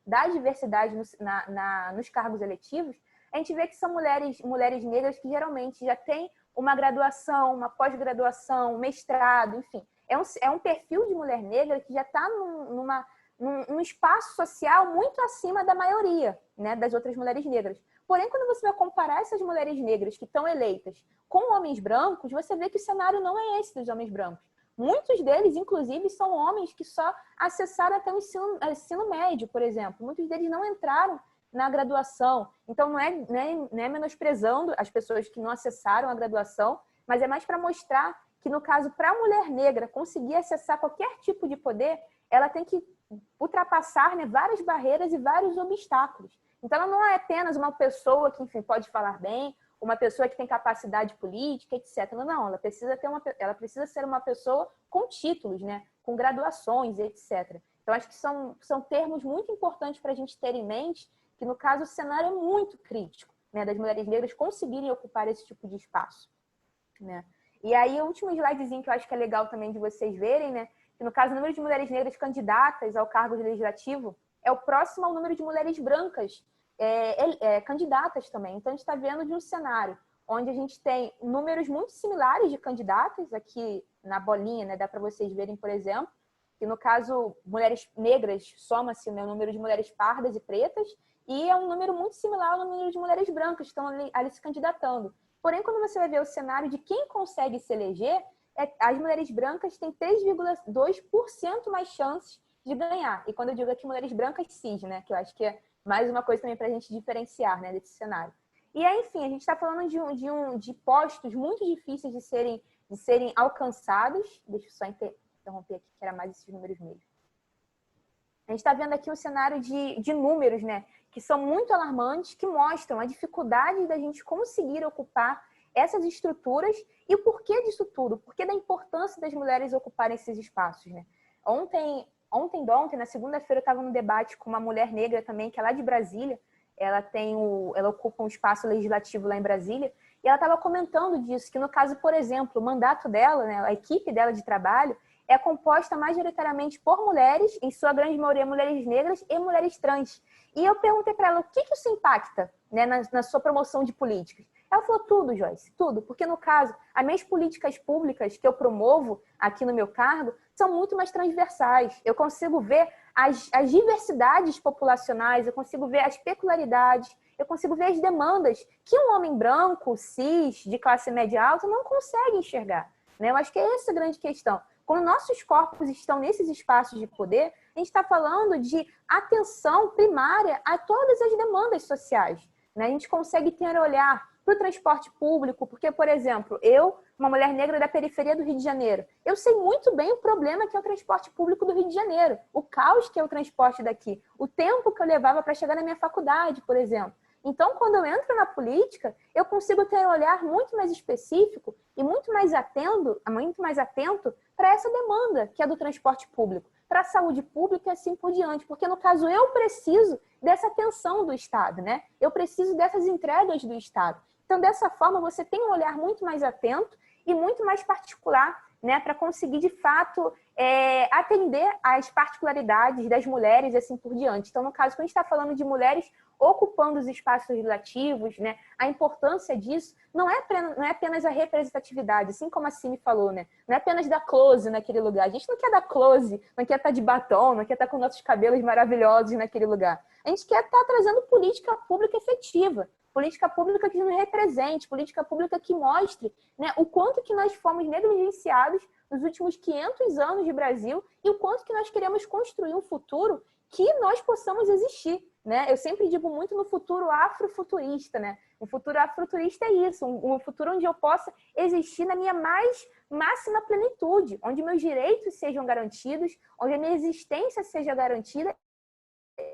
da diversidade nos cargos eletivos, a gente vê que são mulheres negras que geralmente já têm uma graduação, uma pós-graduação, um mestrado, enfim. É um perfil de mulher negra que já está num espaço social muito acima da maioria, né, das outras mulheres negras. Porém, quando você vai comparar essas mulheres negras que estão eleitas com homens brancos, você vê que o cenário não é esse dos homens brancos. Muitos deles, inclusive, são homens que só acessaram até o ensino médio, por exemplo. Muitos deles não entraram na graduação. Então, não é menosprezando as pessoas que não acessaram a graduação, mas é mais para mostrar que, no caso, para a mulher negra conseguir acessar qualquer tipo de poder, ela tem que ultrapassar, né, várias barreiras e vários obstáculos. Então, ela não é apenas uma pessoa que, enfim, pode falar bem, uma pessoa que tem capacidade política, etc. Não, ela precisa ser uma pessoa com títulos, né, com graduações, etc. Então, acho que são termos muito importantes para a gente ter em mente que, no caso, o cenário é muito crítico, né, das mulheres negras conseguirem ocupar esse tipo de espaço, né? E aí, o último slidezinho que eu acho que é legal também de vocês verem, né, que, no caso, o número de mulheres negras candidatas ao cargo legislativo é o próximo ao número de mulheres brancas candidatas também. Então, a gente está vendo de um cenário onde a gente tem números muito similares de candidatas, aqui na bolinha, né, dá para vocês verem, por exemplo, que, no caso, mulheres negras soma-se, né, o número de mulheres pardas e pretas, e é um número muito similar ao número de mulheres brancas que estão ali se candidatando. Porém, quando você vai ver o cenário de quem consegue se eleger, as mulheres brancas têm 3,2% mais chances de ganhar. E quando eu digo aqui mulheres brancas cis, né, que eu acho que é mais uma coisa também para a gente diferenciar, né, desse cenário. E aí, enfim, a gente está falando de postos muito difíceis de serem alcançados. Deixa eu só interromper aqui, que era mais esses números mesmo. A gente está vendo aqui um cenário de números, né, que são muito alarmantes, que mostram a dificuldade da gente conseguir ocupar essas estruturas e o porquê disso tudo, o porquê da importância das mulheres ocuparem esses espaços, né? Ontem, na segunda-feira, eu estava num debate com uma mulher negra também, que é lá de Brasília. Ela ocupa um espaço legislativo lá em Brasília, e ela estava comentando disso, que no caso, por exemplo, o mandato dela, né, a equipe dela de trabalho, é composta majoritariamente por mulheres, em sua grande maioria mulheres negras e mulheres trans. E eu perguntei para ela o que isso impacta, né, na sua promoção de políticas. Ela falou tudo, Joyce, tudo. Porque, no caso, as minhas políticas públicas que eu promovo aqui no meu cargo são muito mais transversais. Eu consigo ver as diversidades populacionais, eu consigo ver as peculiaridades, eu consigo ver as demandas que um homem branco, cis, de classe média alta, não consegue enxergar, né? Eu acho que é essa a grande questão. Quando nossos corpos estão nesses espaços de poder, a gente está falando de atenção primária a todas as demandas sociais, né? A gente consegue ter um olhar para o transporte público, porque, por exemplo, eu, uma mulher negra da periferia do Rio de Janeiro, eu sei muito bem o problema que é o transporte público do Rio de Janeiro, o caos que é o transporte daqui, o tempo que eu levava para chegar na minha faculdade, por exemplo. Então, quando eu entro na política, eu consigo ter um olhar muito mais específico e muito mais atento para essa demanda que é do transporte público, para a saúde pública e assim por diante. Porque, no caso, eu preciso dessa atenção do Estado, né? Eu preciso dessas entregas do Estado. Então, dessa forma, você tem um olhar muito mais atento e muito mais particular, né, para conseguir, de fato, atender às particularidades das mulheres e assim por diante. Então, no caso, quando a gente está falando de mulheres ocupando os espaços legislativos, né, a importância disso não é apenas a representatividade, assim como a Cine falou, né? Não é apenas dar close naquele lugar. A gente não quer dar close, não quer estar de batom, não quer estar com nossos cabelos maravilhosos naquele lugar. A gente quer estar trazendo política pública efetiva, política pública que nos represente, política pública que mostre, né, o quanto que nós fomos negligenciados nos últimos 500 anos de Brasil e o quanto que nós queremos construir um futuro que nós possamos existir, né? Eu sempre digo muito no futuro afrofuturista, né? O futuro afrofuturista é isso, um futuro onde eu possa existir na minha mais máxima plenitude, onde meus direitos sejam garantidos, onde a minha existência seja garantida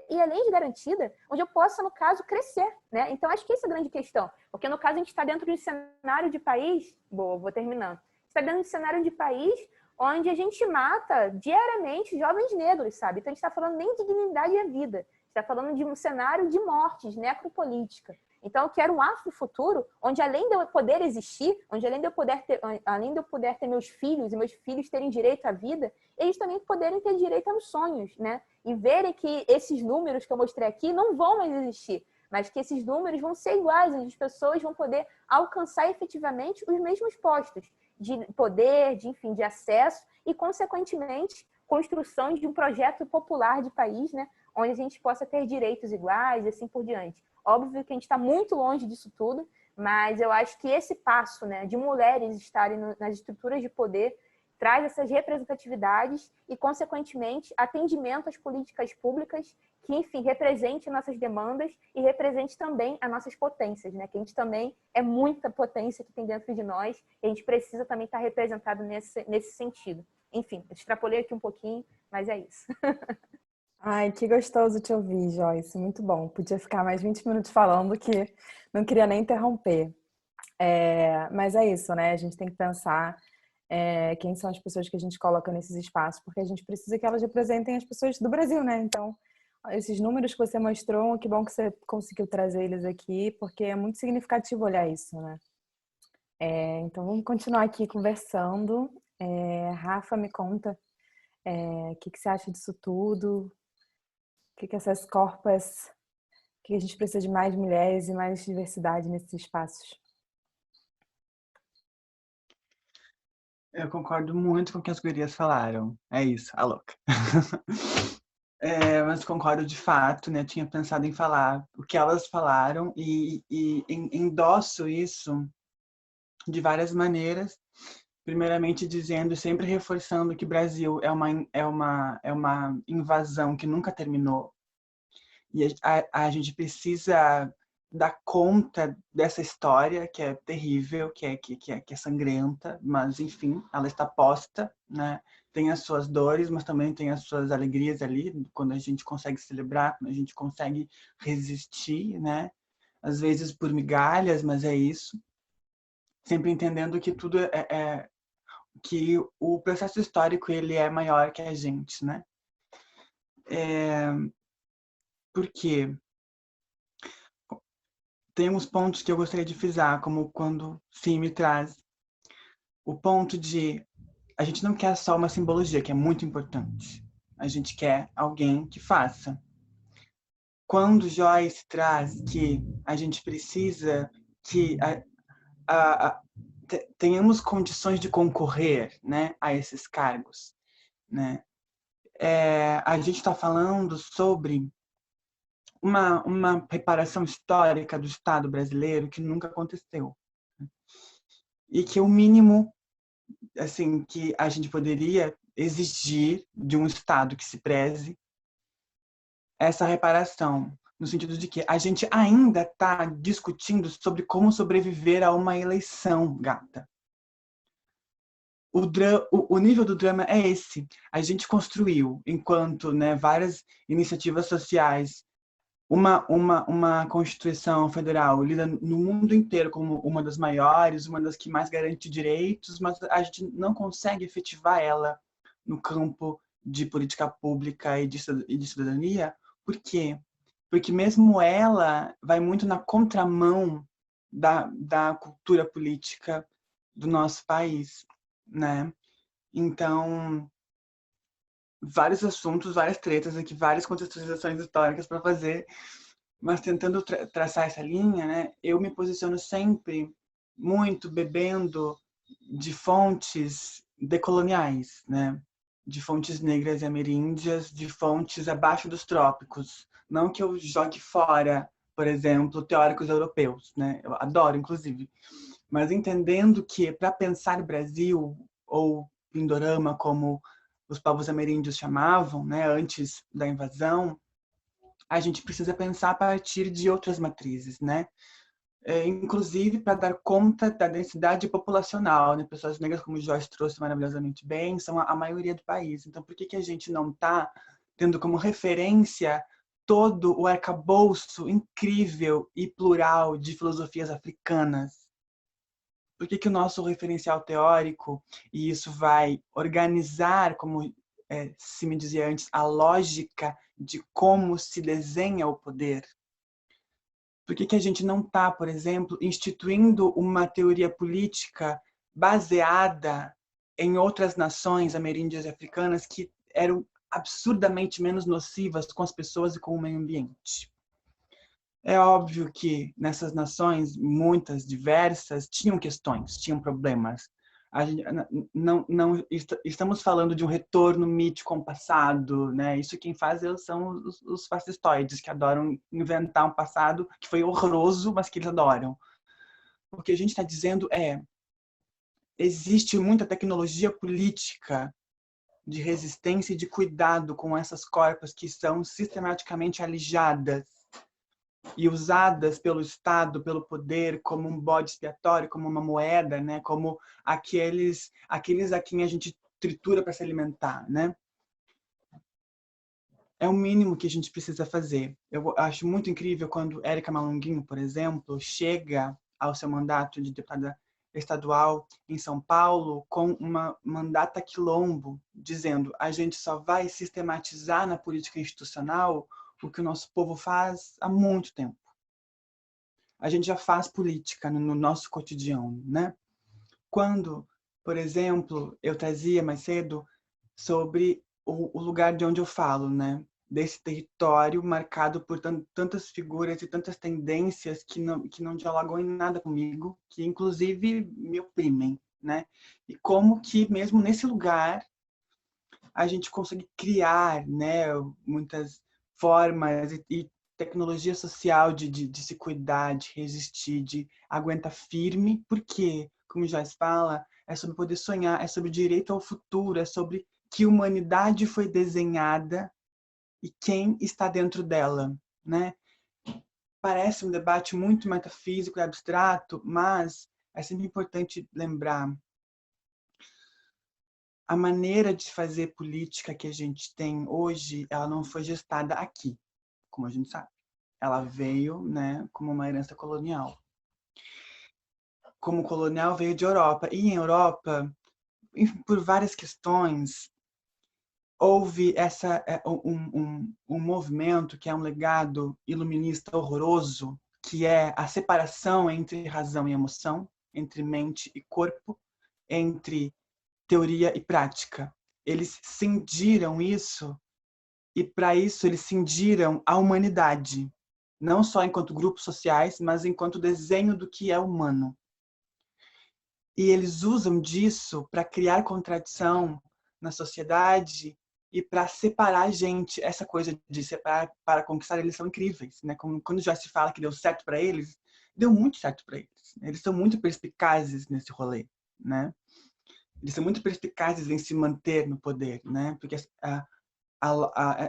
e, além de garantida, onde eu possa, no caso, crescer, né? Então, acho que essa é a grande questão. Porque, no caso, a gente está dentro de um cenário de país... vou terminando. Está dentro de um cenário de país onde a gente mata diariamente jovens negros, sabe? Então, a gente está falando nem de dignidade e a vida. A gente está falando de um cenário de mortes, necropolítica. Então, eu quero um afrofuturo onde, além de eu poder existir, onde além de eu poder ter meus filhos e meus filhos terem direito à vida, eles também poderem ter direito aos sonhos, né? E verem que esses números que eu mostrei aqui não vão mais existir, mas que esses números vão ser iguais, onde as pessoas vão poder alcançar efetivamente os mesmos postos de poder, de acesso e, consequentemente, construção de um projeto popular de país, né? Onde a gente possa ter direitos iguais e assim por diante. Óbvio que a gente está muito longe disso tudo, mas eu acho que esse passo, né, de mulheres estarem nas estruturas de poder traz essas representatividades e, consequentemente, atendimento às políticas públicas que, enfim, represente nossas demandas e represente também as nossas potências, né? Que a gente também é muita potência que tem dentro de nós e a gente precisa também estar representado nesse sentido. Enfim, extrapolei aqui um pouquinho, mas é isso. Ai, que gostoso te ouvir, Joyce. Muito bom. Podia ficar mais 20 minutos falando que não queria nem interromper. Mas é isso, né? A gente tem que pensar quem são as pessoas que a gente coloca nesses espaços, porque a gente precisa que elas representem as pessoas do Brasil, né? Então, esses números que você mostrou, que bom que você conseguiu trazer eles aqui, porque é muito significativo olhar isso, né? Então, vamos continuar aqui conversando. Rafa, me conta o que você acha disso tudo? O que essas corpas, que a gente precisa de mais mulheres e mais diversidade nesses espaços? Eu concordo muito com o que as gurias falaram. É isso, a louca. Mas concordo de fato, né? Tinha pensado em falar o que elas falaram e endosso isso de várias maneiras. Primeiramente dizendo, sempre reforçando que o Brasil é uma invasão que nunca terminou. E a gente precisa dar conta dessa história que é terrível, que é sangrenta, mas enfim, ela está posta, né? Tem as suas dores, mas também tem as suas alegrias ali, quando a gente consegue celebrar, quando a gente consegue resistir, né? Às vezes por migalhas, mas é isso. Sempre entendendo que tudo que o processo histórico ele é maior que a gente, né? Por quê? Tem uns pontos que eu gostaria de frisar, como quando Sim me traz o ponto de a gente não quer só uma simbologia, que é muito importante. A gente quer alguém que faça. Quando Joyce traz que a gente precisa que tenhamos condições de concorrer, né, a esses cargos, né? A gente está falando sobre uma reparação histórica do Estado brasileiro que nunca aconteceu. E que o mínimo assim, que a gente poderia exigir de um Estado que se preze essa reparação. no sentido de que a gente ainda está discutindo sobre como sobreviver a uma eleição, gata. O nível do drama é esse. A gente construiu, enquanto, né, várias iniciativas sociais, uma Constituição Federal lida no mundo inteiro como uma das maiores, uma das que mais garante direitos, mas a gente não consegue efetivar ela no campo de política pública e de cidadania. Por quê? Porque mesmo ela vai muito na contramão da cultura política do nosso país, né? Então, vários assuntos, várias tretas aqui, várias contextualizações históricas para fazer, mas tentando traçar essa linha, né? Eu me posiciono sempre muito bebendo de fontes decoloniais, né? De fontes negras e ameríndias, de fontes abaixo dos trópicos. Não que eu jogue fora, por exemplo, teóricos europeus, né? Eu adoro, inclusive. Mas entendendo que para pensar o Brasil, ou Pindorama, como os povos ameríndios chamavam, né, antes da invasão, a gente precisa pensar a partir de outras matrizes, né? Inclusive para dar conta da densidade populacional, né? Pessoas negras, como o Joyce trouxe maravilhosamente bem, são a maioria do país. Então, por que a gente não está tendo como referência todo o arcabouço incrível e plural de filosofias africanas? Por que o nosso referencial teórico, e isso vai organizar, como se me dizia antes, a lógica de como se desenha o poder? Por que a gente não está, por exemplo, instituindo uma teoria política baseada em outras nações ameríndias e africanas que eram absurdamente menos nocivas com as pessoas e com o meio ambiente? É óbvio que nessas nações, muitas, diversas, tinham questões, tinham problemas. A gente, não estamos falando de um retorno mítico ao passado, né? Isso quem faz são os fascistoides, que adoram inventar um passado que foi horroroso, mas que eles adoram. O que a gente está dizendo existe muita tecnologia política de resistência e de cuidado com essas corpas que são sistematicamente alijadas e usadas pelo Estado, pelo poder, como um bode expiatório, como uma moeda, né? Como aqueles a quem a gente tritura para se alimentar, né? É o mínimo que a gente precisa fazer. Eu acho muito incrível quando Érica Malunguinho, por exemplo, chega ao seu mandato de deputada estadual em São Paulo com uma mandata quilombo, dizendo: a gente só vai sistematizar na política institucional o que o nosso povo faz há muito tempo. A gente já faz política no nosso cotidiano, né? Quando, por exemplo, eu trazia mais cedo sobre o lugar de onde eu falo, né? Desse território marcado por tantas figuras e tantas tendências que não dialogam em nada comigo, que inclusive me oprimem, né? E como que mesmo nesse lugar a gente consegue criar, né, muitas formas e tecnologia social de se cuidar, de resistir, de aguentar firme, porque, como já se fala, é sobre poder sonhar, é sobre direito ao futuro, é sobre que humanidade foi desenhada e quem está dentro dela, né? Parece um debate muito metafísico e abstrato, mas é sempre importante lembrar a maneira de fazer política que a gente tem hoje, ela não foi gestada aqui, como a gente sabe. Ela veio, né, como uma herança colonial. Como colonial veio de Europa. E em Europa, por várias questões, houve um movimento que é um legado iluminista horroroso, que é a separação entre razão e emoção, entre mente e corpo, entre teoria e prática. Eles cindiram isso, e para isso eles cindiram a humanidade, não só enquanto grupos sociais, mas enquanto desenho do que é humano. E eles usam disso para criar contradição na sociedade e para separar a gente. Essa coisa de separar para conquistar, eles são incríveis, né? Quando já se fala que deu certo para eles, deu muito certo para eles. Eles são muito perspicazes nesse rolê, né? Eles são muito perspicazes em se manter no poder, né? Porque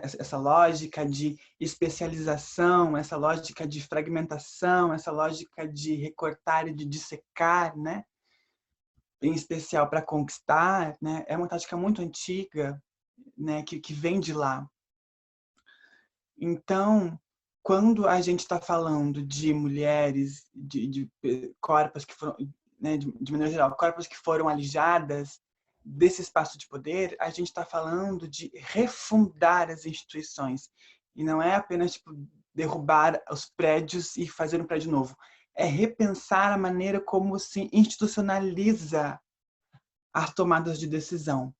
essa lógica de especialização, essa lógica de fragmentação, essa lógica de recortar e de dissecar, né? Em especial para conquistar, né? É uma tática muito antiga, né? Que vem de lá. Então, quando a gente está falando de mulheres, de corpos que foram, né, de maneira geral, corpos que foram alijadas desse espaço de poder, a gente está falando de refundar as instituições. E não é apenas tipo, derrubar os prédios e fazer um prédio novo. É repensar a maneira como se institucionaliza as tomadas de decisão,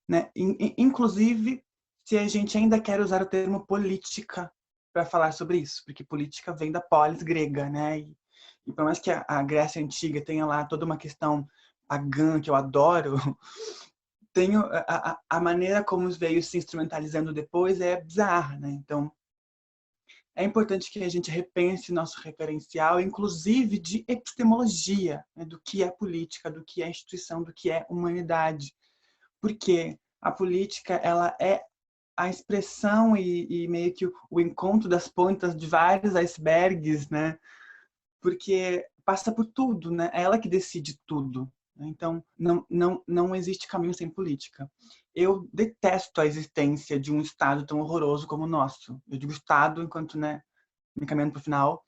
né? Inclusive, se a gente ainda quer usar o termo política para falar sobre isso, porque política vem da polis grega, né? E por mais que a Grécia Antiga tenha lá toda uma questão pagã, que eu adoro, tem a maneira como veio se instrumentalizando depois é bizarra, né? Então, é importante que a gente repense nosso referencial, inclusive de epistemologia, né? Do que é política, do que é instituição, do que é humanidade. Porque a política, ela é a expressão e meio que o encontro das pontas de vários icebergs, né? Porque passa por tudo, né? É ela que decide tudo. Então, não existe caminho sem política. Eu detesto a existência de um Estado tão horroroso como o nosso. Eu digo Estado enquanto, né, me caminhando para o final,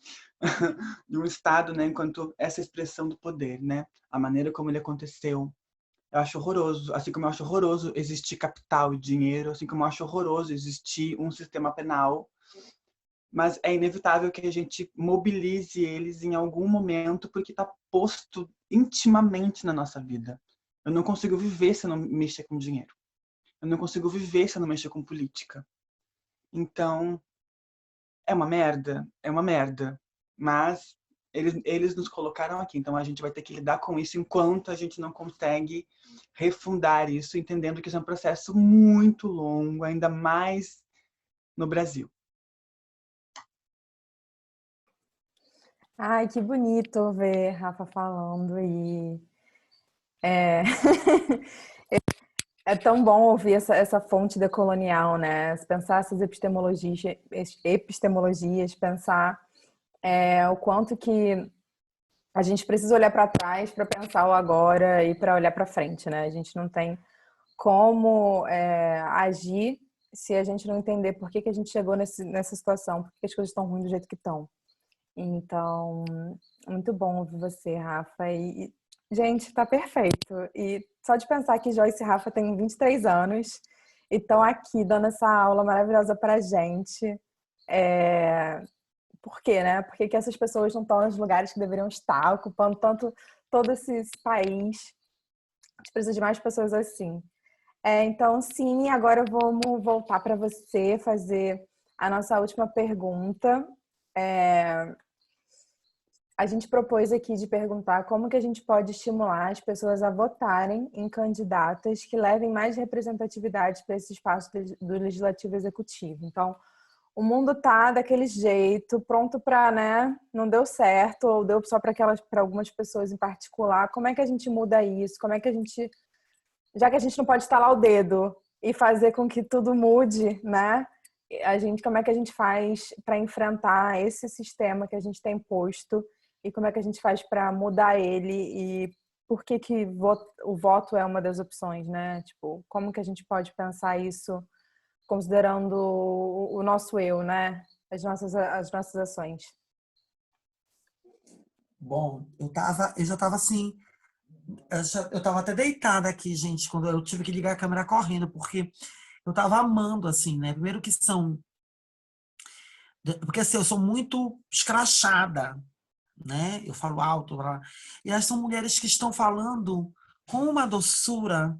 de um Estado, né, enquanto essa expressão do poder, né? A maneira como ele aconteceu, eu acho horroroso, assim como eu acho horroroso existir capital e dinheiro, assim como eu acho horroroso existir um sistema penal, mas é inevitável que a gente mobilize eles em algum momento porque está posto intimamente na nossa vida. Eu não consigo viver se eu não mexer com dinheiro. Eu não consigo viver se eu não mexer com política. Então, é uma merda, mas eles nos colocaram aqui, então a gente vai ter que lidar com isso enquanto a gente não consegue refundar isso, entendendo que isso é um processo muito longo, ainda mais no Brasil. Ai, que bonito ver Rafa falando é, é tão bom ouvir essa fonte decolonial, né? Pensar essas epistemologias, pensar o quanto que a gente precisa olhar para trás para pensar o agora e para olhar para frente, né? A gente não tem como agir se a gente não entender por que a gente chegou nessa situação, por que as coisas estão ruins do jeito que estão. Então, muito bom ouvir você, Rafa. Gente, tá perfeito. E só de pensar que Joyce e Rafa têm 23 anos e estão aqui dando essa aula maravilhosa pra gente. Por quê, né? Por que essas pessoas não estão nos lugares que deveriam estar, ocupando tanto todo esse país? A gente precisa de mais pessoas assim. Então, sim, agora vamos voltar para você fazer a nossa última pergunta. A gente propôs aqui de perguntar como que a gente pode estimular as pessoas a votarem em candidatas que levem mais representatividade para esse espaço do legislativo executivo. Então, o mundo tá daquele jeito, pronto para, né? Não deu certo, ou deu só para algumas pessoas em particular. Como é que a gente muda isso? Como é que a gente, já que a gente não pode estalar o dedo e fazer com que tudo mude, né? Como é que a gente faz para enfrentar esse sistema que a gente tem posto e como é que a gente faz para mudar ele e por que o voto é uma das opções, né? Tipo, como que a gente pode pensar isso considerando o nosso eu, né? As nossas ações. Bom, eu já tava assim, eu tava até deitada aqui, gente, quando eu tive que ligar a câmera correndo, porque eu tava amando, assim, né? Primeiro que porque assim, eu sou muito escrachada, né? Eu falo alto, e elas são mulheres que estão falando com uma doçura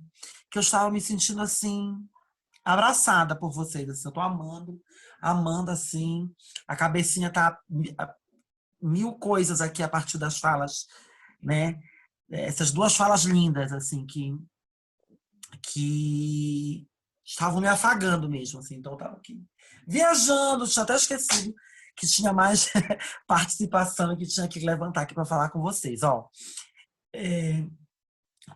que eu estava me sentindo assim, abraçada por vocês, assim, eu tô amando, assim, a cabecinha tá mil coisas aqui a partir das falas, né? Essas duas falas lindas, assim, que estavam me afagando mesmo, assim, então eu tava aqui viajando, tinha até esquecido que tinha mais participação e que tinha que levantar aqui para falar com vocês, ó.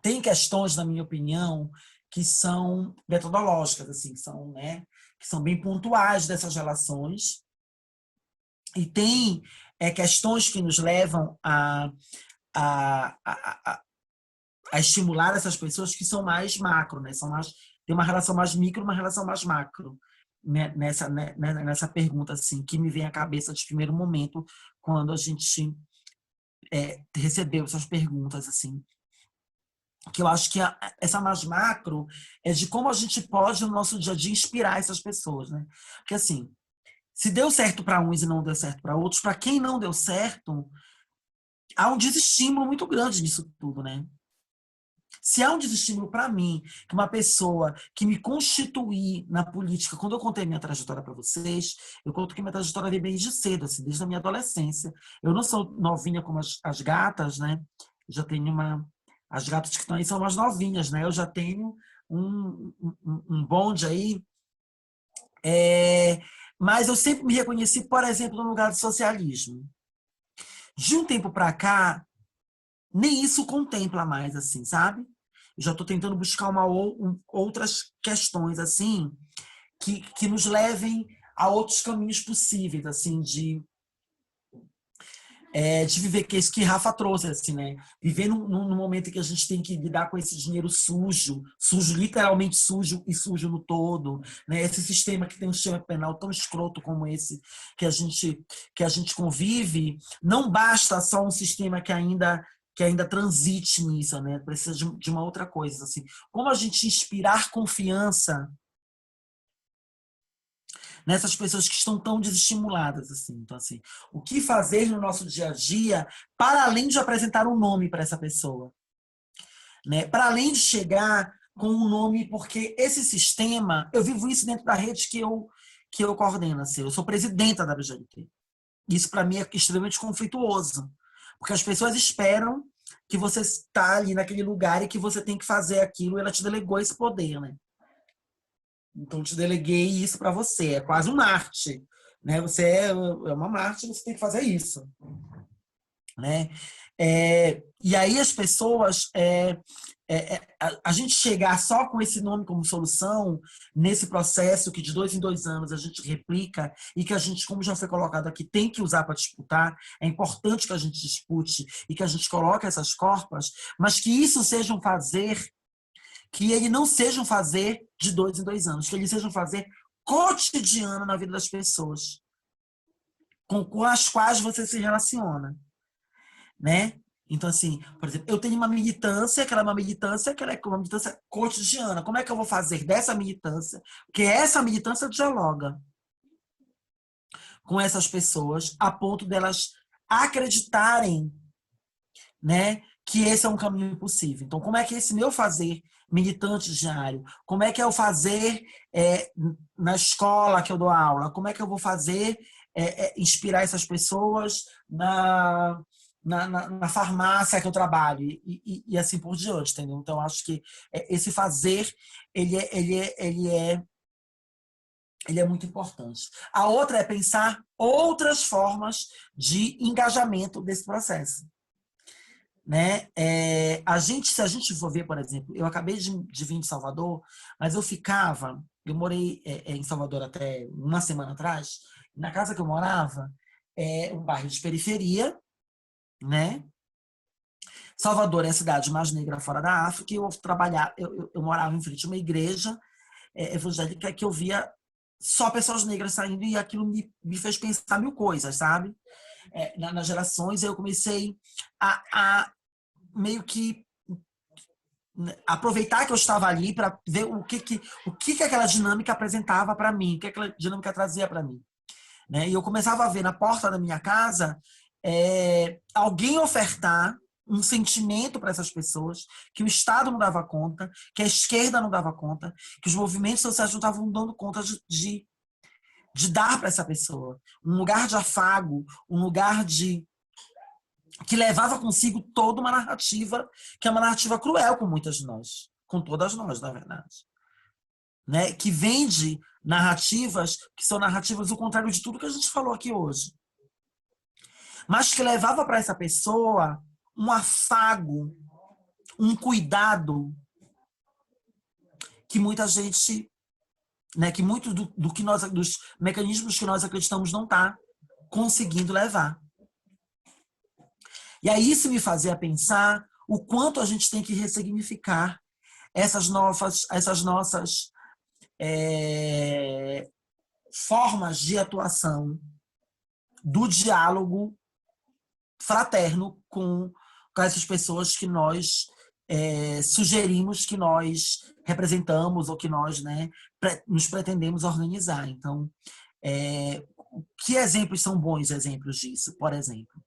Tem questões, na minha opinião, que são metodológicas, assim, que são bem pontuais dessas relações. E tem questões que nos levam a, a, a estimular essas pessoas que são mais macro, né? Tem uma relação mais micro, uma relação mais macro, né? Nessa pergunta, assim, que me vem à cabeça de primeiro momento, quando a gente recebeu essas perguntas, assim. Que eu acho que essa mais macro é de como a gente pode, no nosso dia a dia, inspirar essas pessoas, né? Porque, assim, se deu certo para uns e não deu certo para outros, para quem não deu certo, há um desestímulo muito grande nisso tudo, né? Se há um desestímulo para mim, que uma pessoa que me constituí na política, quando eu contei minha trajetória para vocês, eu conto que minha trajetória veio bem de cedo, assim, desde a minha adolescência. Eu não sou novinha como as gatas, né? Eu já tenho as gatas que estão aí são mais novinhas, né? Eu já tenho um bonde aí. Mas eu sempre me reconheci, por exemplo, no lugar do socialismo. De um tempo para cá, nem isso contempla mais, assim, sabe? Eu já estou tentando buscar outras questões, assim, que nos levem a outros caminhos possíveis, assim, de viver, que é isso que Rafa trouxe, assim, né? Viver num momento em que a gente tem que lidar com esse dinheiro sujo, literalmente sujo e sujo no todo, né? Esse sistema que tem um sistema penal tão escroto como esse que a gente convive, não basta só um sistema que ainda transite nisso, né? Precisa de uma outra coisa, assim. Como a gente inspirar confiança nessas pessoas que estão tão desestimuladas, assim. Então, assim, o que fazer no nosso dia a dia para além de apresentar um nome para essa pessoa, né? Para além de chegar com um nome, porque esse sistema, eu vivo isso dentro da rede que eu coordeno, assim. Eu sou presidenta da BGLT. Isso para mim é extremamente conflituoso, porque as pessoas esperam que você está ali naquele lugar e que você tem que fazer aquilo, e ela te delegou esse poder, né? Então, te deleguei isso para você. É quase um Marte, né? Você é uma Marte, você tem que fazer isso, né? E aí as pessoas... a gente chegar só com esse nome como solução, nesse processo que de 2 em 2 anos a gente replica e que a gente, como já foi colocado aqui, tem que usar para disputar, é importante que a gente dispute e que a gente coloque essas corpas, mas que isso seja um fazer, que ele não seja um fazer de 2 em 2 anos, que ele seja um fazer cotidiano na vida das pessoas com as quais você se relaciona, né? Então, assim, por exemplo, eu tenho uma militância, que ela é uma militância cotidiana. Como é que eu vou fazer dessa militância? Porque essa militância dialoga com essas pessoas a ponto delas acreditarem, né, que esse é um caminho possível. Então, como é que esse meu fazer militante diário, como é que é o fazer na escola que eu dou aula, como é que eu vou fazer inspirar essas pessoas na farmácia que eu trabalho e assim por diante, entendeu? Então, acho que esse fazer, ele é muito importante. A outra é pensar outras formas de engajamento desse processo, né? Se a gente for ver, por exemplo, eu acabei de vir de Salvador, mas eu morei em Salvador até uma semana atrás, na casa que eu morava, um bairro de periferia, né? Salvador é a cidade mais negra fora da África, e eu morava em frente a uma igreja evangélica que eu via só pessoas negras saindo, e aquilo me fez pensar mil coisas, sabe? Nas gerações, eu comecei a meio que aproveitar que eu estava ali para ver o que aquela dinâmica apresentava para mim, o que aquela dinâmica trazia para mim, né? E eu começava a ver na porta da minha casa alguém ofertar um sentimento para essas pessoas que o Estado não dava conta, que a esquerda não dava conta, que os movimentos sociais não estavam dando conta de dar para essa pessoa. Um lugar de afago, um lugar que levava consigo toda uma narrativa, que é uma narrativa cruel com muitas de nós, com todas nós, na verdade. Né? Que vende narrativas que são narrativas o contrário de tudo que a gente falou aqui hoje. Mas que levava para essa pessoa um afago, um cuidado que muita gente, né, que muito do que nós, dos mecanismos que nós acreditamos não está conseguindo levar. E aí isso me fazia pensar o quanto a gente tem que ressignificar essas nossas formas de atuação do diálogo fraterno com essas pessoas que nós sugerimos, que nós representamos ou que nós, né, nos pretendemos organizar. Então, que exemplos são bons exemplos disso? Por exemplo,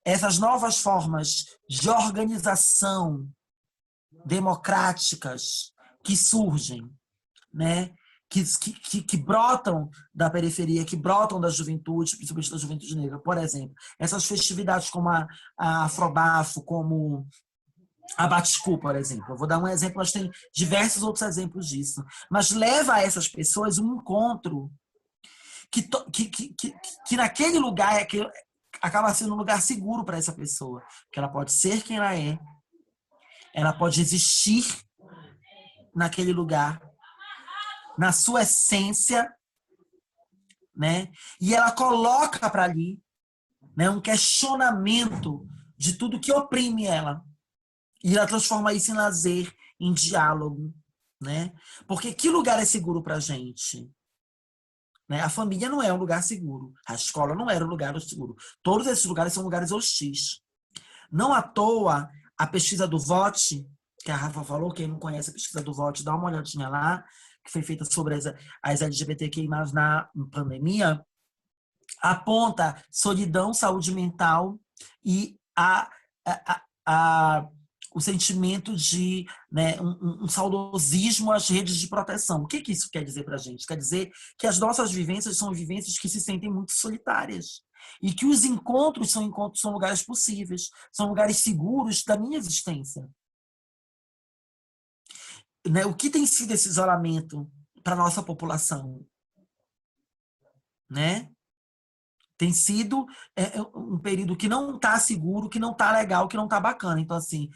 essas novas formas de organização democráticas que surgem, né? Que brotam da periferia, que brotam da juventude, principalmente da juventude negra. Por exemplo, essas festividades como a Afrobafo, como a Batiscu, por exemplo. Eu vou dar um exemplo, mas tem diversos outros exemplos disso. Mas leva a essas pessoas um encontro que naquele lugar acaba sendo um lugar seguro para essa pessoa. Que ela pode ser quem ela pode existir naquele lugar, na sua essência, né? E ela coloca para ali, né, um questionamento de tudo que oprime ela. E ela transforma isso em lazer, em diálogo, né? Porque que lugar é seguro para a gente? Né? A família não é um lugar seguro. A escola não era um lugar seguro. Todos esses lugares são lugares hostis. Não à toa, a pesquisa do VOT, que a Rafa falou, quem não conhece a pesquisa do VOT, dá uma olhadinha lá, que foi feita sobre as LGBTQI+, na pandemia, aponta solidão, saúde mental e o sentimento de, né, um saudosismo às redes de proteção. O que isso quer dizer para a gente? Quer dizer que as nossas vivências são vivências que se sentem muito solitárias. E que os encontros são lugares possíveis, são lugares seguros da minha existência. Né? O que tem sido esse isolamento para a nossa população? Né? Tem sido um período que não está seguro, que não está legal, que não está bacana. Então, assim,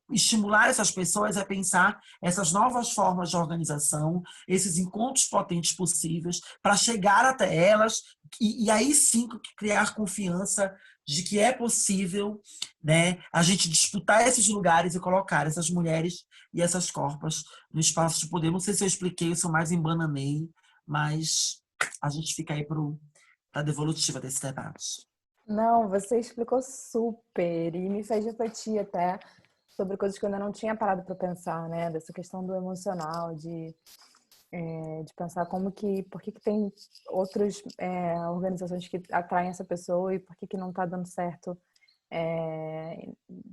estimular essas pessoas a pensar essas novas formas de organização, esses encontros potentes possíveis, para chegar até elas e aí sim criar confiança de que é possível, né, a gente disputar esses lugares e colocar essas mulheres e essas corpas no espaço de poder. Não sei se eu expliquei isso, mais embananei, mas a gente fica aí para a devolutiva desse debate. Não, você explicou super e me fez refletir até sobre coisas que eu ainda não tinha parado para pensar, né? Dessa questão do emocional, de pensar por que tem outras organizações que atraem essa pessoa e por que não está dando certo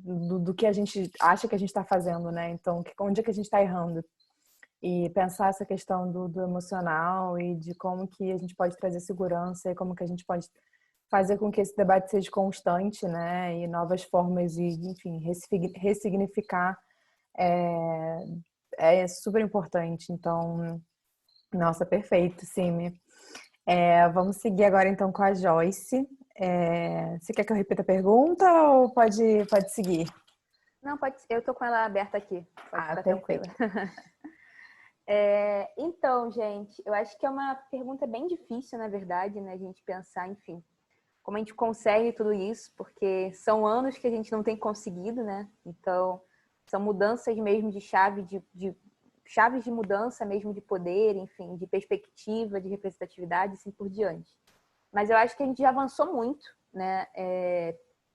do que a gente acha que a gente está fazendo, né? Então, onde é que a gente está errando? E pensar essa questão do emocional e de como que a gente pode trazer segurança e como que a gente pode fazer com que esse debate seja constante, né? E novas formas e, enfim, ressignificar é super importante. Então, nossa, perfeito, Simi. Vamos seguir agora, então, com a Joyce. Você quer que eu repita a pergunta ou pode seguir? Não, pode. Eu tô com ela aberta aqui. Pode ficar perfeito. Então, gente, eu acho que é uma pergunta bem difícil, na verdade, né? A gente pensar, enfim, como a gente consegue tudo isso, porque são anos que a gente não tem conseguido, né? Então, são mudanças mesmo de chaves de mudança mesmo de poder, enfim, de perspectiva, de representatividade, assim por diante. Mas eu acho que a gente já avançou muito, né?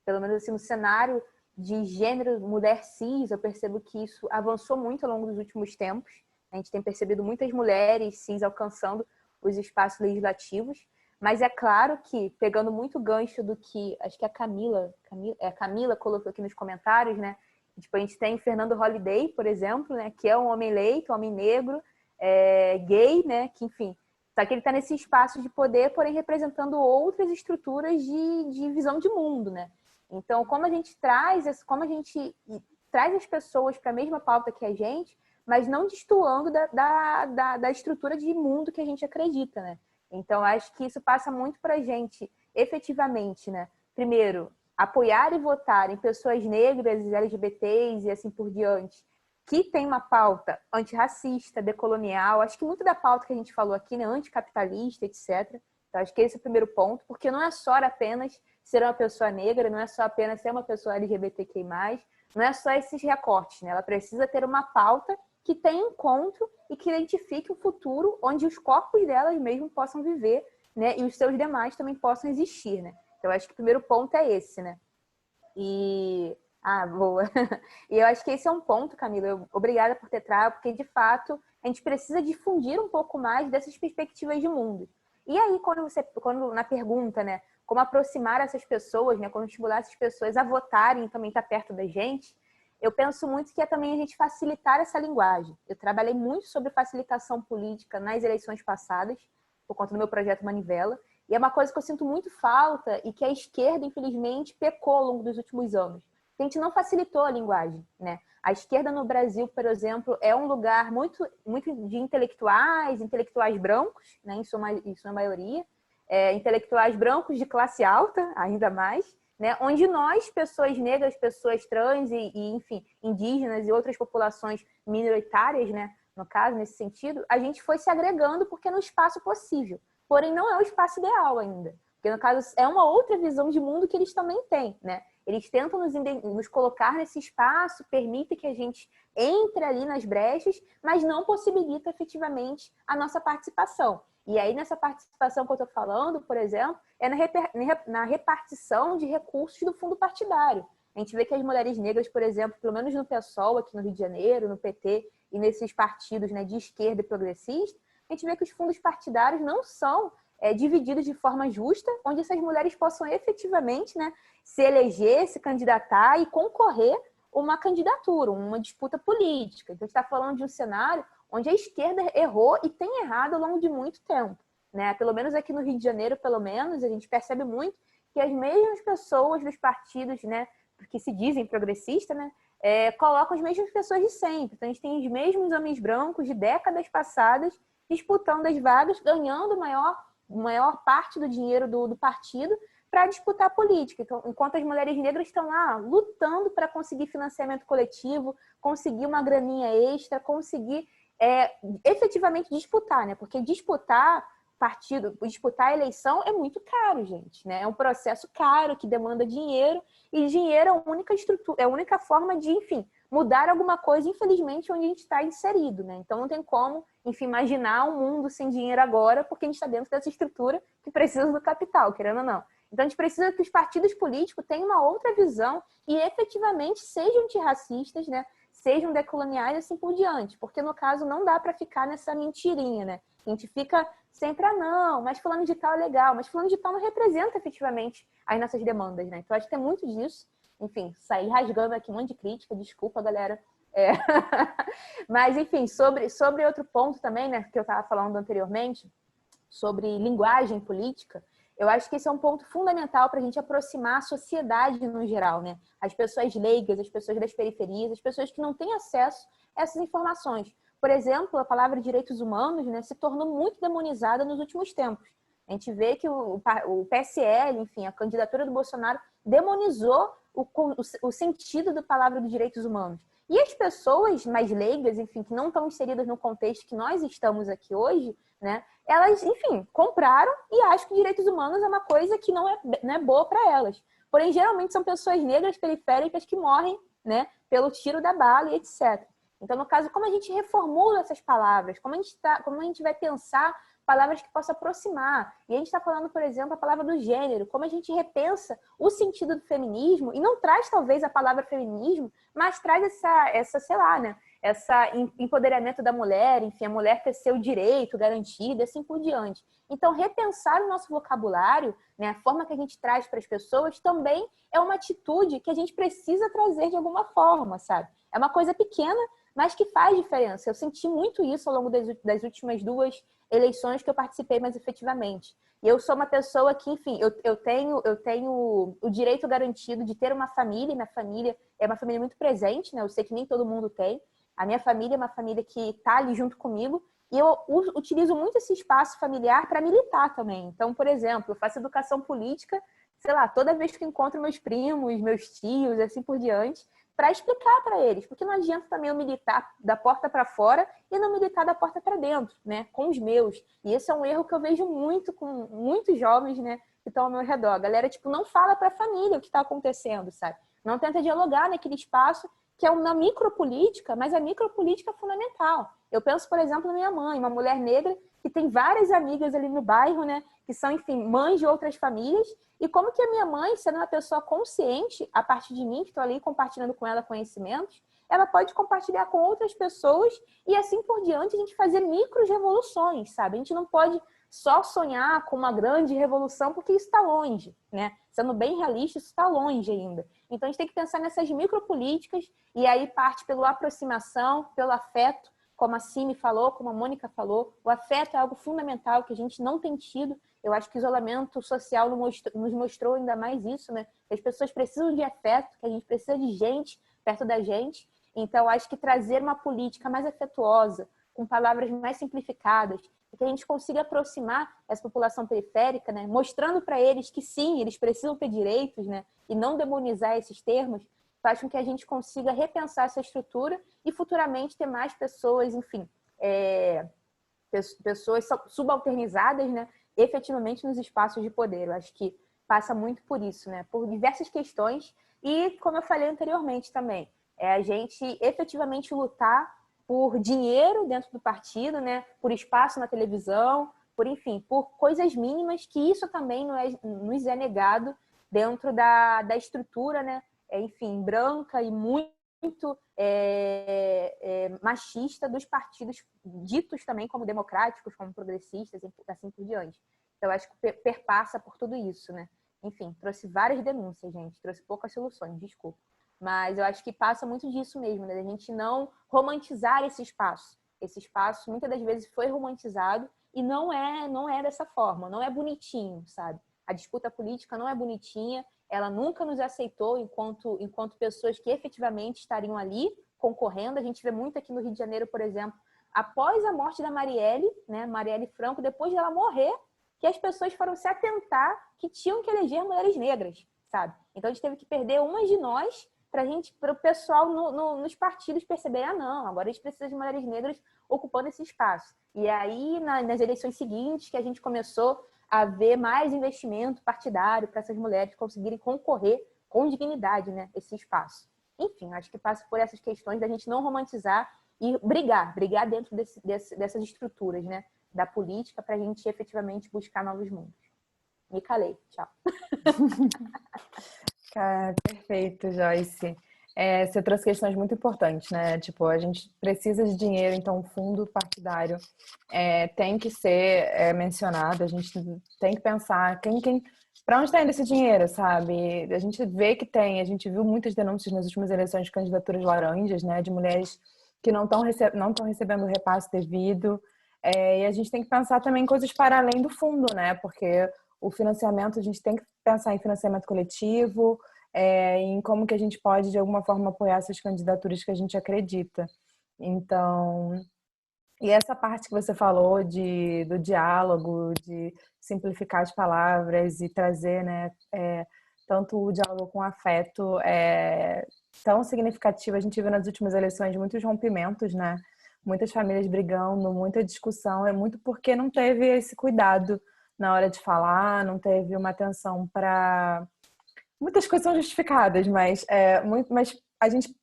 Pelo menos assim, no cenário de gênero mulher cis, eu percebo que isso avançou muito ao longo dos últimos tempos. A gente tem percebido muitas mulheres cis alcançando os espaços legislativos, mas é claro que, pegando muito gancho do que, acho que a Camila colocou aqui nos comentários, né? Tipo, a gente tem Fernando Holliday, por exemplo, né? Que é um homem eleito, um homem negro, gay, né? Que, enfim, só que ele está nesse espaço de poder, porém representando outras estruturas de visão de mundo, né? Então, como a gente traz as pessoas para a mesma pauta que a gente, mas não destoando da estrutura de mundo que a gente acredita, né? Então, acho que isso passa muito para a gente, efetivamente, né? Primeiro, apoiar e votar em pessoas negras, LGBTs e assim por diante, que tem uma pauta antirracista, decolonial, acho que muito da pauta que a gente falou aqui, né, anticapitalista, etc. Então, acho que esse é o primeiro ponto, porque não é só apenas ser uma pessoa negra, não é só apenas ser uma pessoa LGBTQI+, não é só esses recortes, né? Ela precisa ter uma pauta que tenha encontro e que identifique um futuro onde os corpos delas mesmo possam viver, né? E os seus demais também possam existir, né? Então, acho que o primeiro ponto é esse, né? Boa. E eu acho que esse é um ponto, Camila. Obrigada por ter trago, porque, de fato, a gente precisa difundir um pouco mais dessas perspectivas de mundo. E aí, quando na pergunta, né? Como aproximar essas pessoas, né? Como estimular essas pessoas a votarem e também estar perto da gente, eu penso muito que é também a gente facilitar essa linguagem. Eu trabalhei muito sobre facilitação política nas eleições passadas, por conta do meu projeto Manivela, e é uma coisa que eu sinto muito falta e que a esquerda, infelizmente, pecou ao longo dos últimos anos. A gente não facilitou a linguagem, né? A esquerda no Brasil, por exemplo, é um lugar muito de intelectuais brancos, né? Em sua maioria, intelectuais brancos de classe alta, ainda mais, né? Onde nós, pessoas negras, pessoas trans enfim, indígenas e outras populações minoritárias, né? No caso, nesse sentido, a gente foi se agregando porque é no espaço possível. Porém, não é o espaço ideal ainda. Porque, no caso, é uma outra visão de mundo que eles também têm, né? Eles tentam nos colocar nesse espaço, permitem que a gente entre ali nas brechas, mas não possibilita efetivamente a nossa participação. E aí, nessa participação que eu estou falando, por exemplo, é na repartição de recursos do fundo partidário. A gente vê que as mulheres negras, por exemplo, pelo menos no PSOL, aqui no Rio de Janeiro, no PT, e nesses partidos, né, de esquerda e progressista, a gente vê que os fundos partidários não são divididos de forma justa, onde essas mulheres possam efetivamente, né, se eleger, se candidatar e concorrer uma candidatura, uma disputa política. Então, a gente está falando de um cenário onde a esquerda errou e tem errado ao longo de muito tempo, né? Pelo menos aqui no Rio de Janeiro, pelo menos, a gente percebe muito que as mesmas pessoas dos partidos, né, que se dizem progressistas, né, colocam as mesmas pessoas de sempre. Então, a gente tem os mesmos homens brancos de décadas passadas disputando as vagas, ganhando maior parte do dinheiro do partido para disputar a política. Então, enquanto as mulheres negras estão lá lutando para conseguir financiamento coletivo, conseguir uma graninha extra, conseguir efetivamente disputar, né? Porque disputar a eleição é muito caro, gente, né? É um processo caro que demanda dinheiro, e dinheiro é a única estrutura, é a única forma de, enfim, mudar alguma coisa, infelizmente, onde a gente está inserido, né? Então não tem como, enfim, imaginar um mundo sem dinheiro agora, porque a gente está dentro dessa estrutura que precisa do capital, querendo ou não. Então a gente precisa que os partidos políticos tenham uma outra visão e efetivamente sejam antirracistas, né? Sejam decoloniais e assim por diante, porque no caso não dá para ficar nessa mentirinha, né? A gente fica sempre, não, mas fulano de tal é legal, mas fulano de tal não representa efetivamente as nossas demandas, né? Então acho que tem muito disso. Enfim, saí rasgando aqui um monte de crítica, desculpa, galera. Mas, enfim, sobre outro ponto também, né, que eu estava falando anteriormente, sobre linguagem política, eu acho que esse é um ponto fundamental para a gente aproximar a sociedade no geral, né? As pessoas leigas, as pessoas das periferias, as pessoas que não têm acesso a essas informações. Por exemplo, a palavra direitos humanos, né, se tornou muito demonizada nos últimos tempos. A gente vê que o PSL, enfim, a candidatura do Bolsonaro demonizou o sentido da palavra dos direitos humanos. E as pessoas mais leigas, enfim, que não estão inseridas no contexto que nós estamos aqui hoje, né, elas, enfim, compraram e acham que direitos humanos é uma coisa que não é boa para elas. Porém, geralmente são pessoas negras periféricas que morrem, né, pelo tiro da bala e etc. Então, no caso, como a gente reformula essas palavras? Como a gente vai pensar palavras que possam aproximar? E a gente está falando, por exemplo, a palavra do gênero. Como a gente repensa o sentido do feminismo e não traz, talvez, a palavra feminismo, mas traz sei lá, né? Essa empoderamento da mulher, enfim, a mulher ter seu direito garantido, assim por diante. Então, repensar o nosso vocabulário, né, a forma que a gente traz para as pessoas, também é uma atitude que a gente precisa trazer de alguma forma, sabe? É uma coisa pequena, mas que faz diferença. Eu senti muito isso ao longo das últimas 2 eleições que eu participei mais efetivamente. E eu sou uma pessoa que, enfim, eu tenho o direito garantido de ter uma família. Minha família é uma família muito presente, né? Eu sei que nem todo mundo tem. A minha família é uma família que está ali junto comigo. E eu utilizo muito esse espaço familiar para militar também. Então, por exemplo, eu faço educação política, sei lá, toda vez que eu encontro meus primos, meus tios, assim por diante, para explicar para eles, porque não adianta também eu militar da porta para fora e não militar da porta para dentro, né, com os meus. E esse é um erro que eu vejo muito com muitos jovens, né, que estão ao meu redor. A galera, tipo, não fala para a família o que está acontecendo, sabe? Não tenta dialogar naquele espaço que é uma micropolítica, mas a micropolítica é fundamental. Eu penso, por exemplo, na minha mãe, uma mulher negra que tem várias amigas ali no bairro, né, que são, enfim, mães de outras famílias, e como que a minha mãe, sendo uma pessoa consciente, a partir de mim, que estou ali compartilhando com ela conhecimentos, ela pode compartilhar com outras pessoas e assim por diante a gente fazer micro revoluções, sabe? A gente não pode só sonhar com uma grande revolução, porque isso está longe, né? Sendo bem realista, isso está longe ainda. Então a gente tem que pensar nessas micropolíticas e aí parte pela aproximação, pelo afeto, como a Simi falou, como a Mônica falou, o afeto é algo fundamental que a gente não tem tido. Eu acho que o isolamento social nos mostrou ainda mais isso, né? As pessoas precisam de afeto, que a gente precisa de gente perto da gente. Então, acho que trazer uma política mais afetuosa, com palavras mais simplificadas, e que a gente consiga aproximar essa população periférica, né? Mostrando para eles que sim, eles precisam ter direitos, né? E não demonizar esses termos, faz com que a gente consiga repensar essa estrutura e futuramente ter mais pessoas, enfim, pessoas subalternizadas, né, efetivamente nos espaços de poder. Eu acho que passa muito por isso, né, por diversas questões e, como eu falei anteriormente também, é a gente efetivamente lutar por dinheiro dentro do partido, né, por espaço na televisão, por, enfim, por coisas mínimas que isso também nos é negado dentro da estrutura, né, enfim, branca e muito machista dos partidos ditos também como democráticos, como progressistas, e assim por diante. Então, eu acho que perpassa por tudo isso, né? Enfim, trouxe várias denúncias, gente, trouxe poucas soluções, desculpa. Mas eu acho que passa muito disso mesmo, né? A gente não romantizar esse espaço. Esse espaço, muitas das vezes, foi romantizado e não é dessa forma, não é bonitinho, sabe? A disputa política não é bonitinha, ela nunca nos aceitou enquanto pessoas que efetivamente estariam ali concorrendo. A gente vê muito aqui no Rio de Janeiro, por exemplo, após a morte da Marielle, né, Marielle Franco, depois dela morrer, que as pessoas foram se atentar que tinham que eleger mulheres negras, sabe? Então a gente teve que perder umas de nós para o pessoal nos partidos perceber, não, agora a gente precisa de mulheres negras ocupando esse espaço. E aí, nas eleições seguintes, que a gente começou haver mais investimento partidário para essas mulheres conseguirem concorrer com dignidade, né, esse espaço. Enfim, acho que passa por essas questões da gente não romantizar e brigar dentro dessas estruturas, né, da política para a gente efetivamente buscar novos mundos. Me calei, tchau. Cara, perfeito, Joyce. Você trouxe questões muito importantes, né? Tipo, a gente precisa de dinheiro, então o fundo partidário tem que ser mencionado, a gente tem que pensar para onde está indo esse dinheiro, sabe? A gente vê que a gente viu muitas denúncias nas últimas eleições de candidaturas laranjas, né? De mulheres que não estão recebendo o repasse devido. E a gente tem que pensar também em coisas para além do fundo, né? Porque o financiamento, a gente tem que pensar em financiamento coletivo, em como que a gente pode, de alguma forma, apoiar essas candidaturas que a gente acredita. Então, e essa parte que você falou do diálogo, de simplificar as palavras e trazer, né, tanto o diálogo com afeto tão significativo. A gente viu nas últimas eleições muitos rompimentos, né? Muitas famílias brigando, muita discussão. É muito porque não teve esse cuidado na hora de falar, não teve uma atenção para... Muitas coisas são justificadas, mas a gente...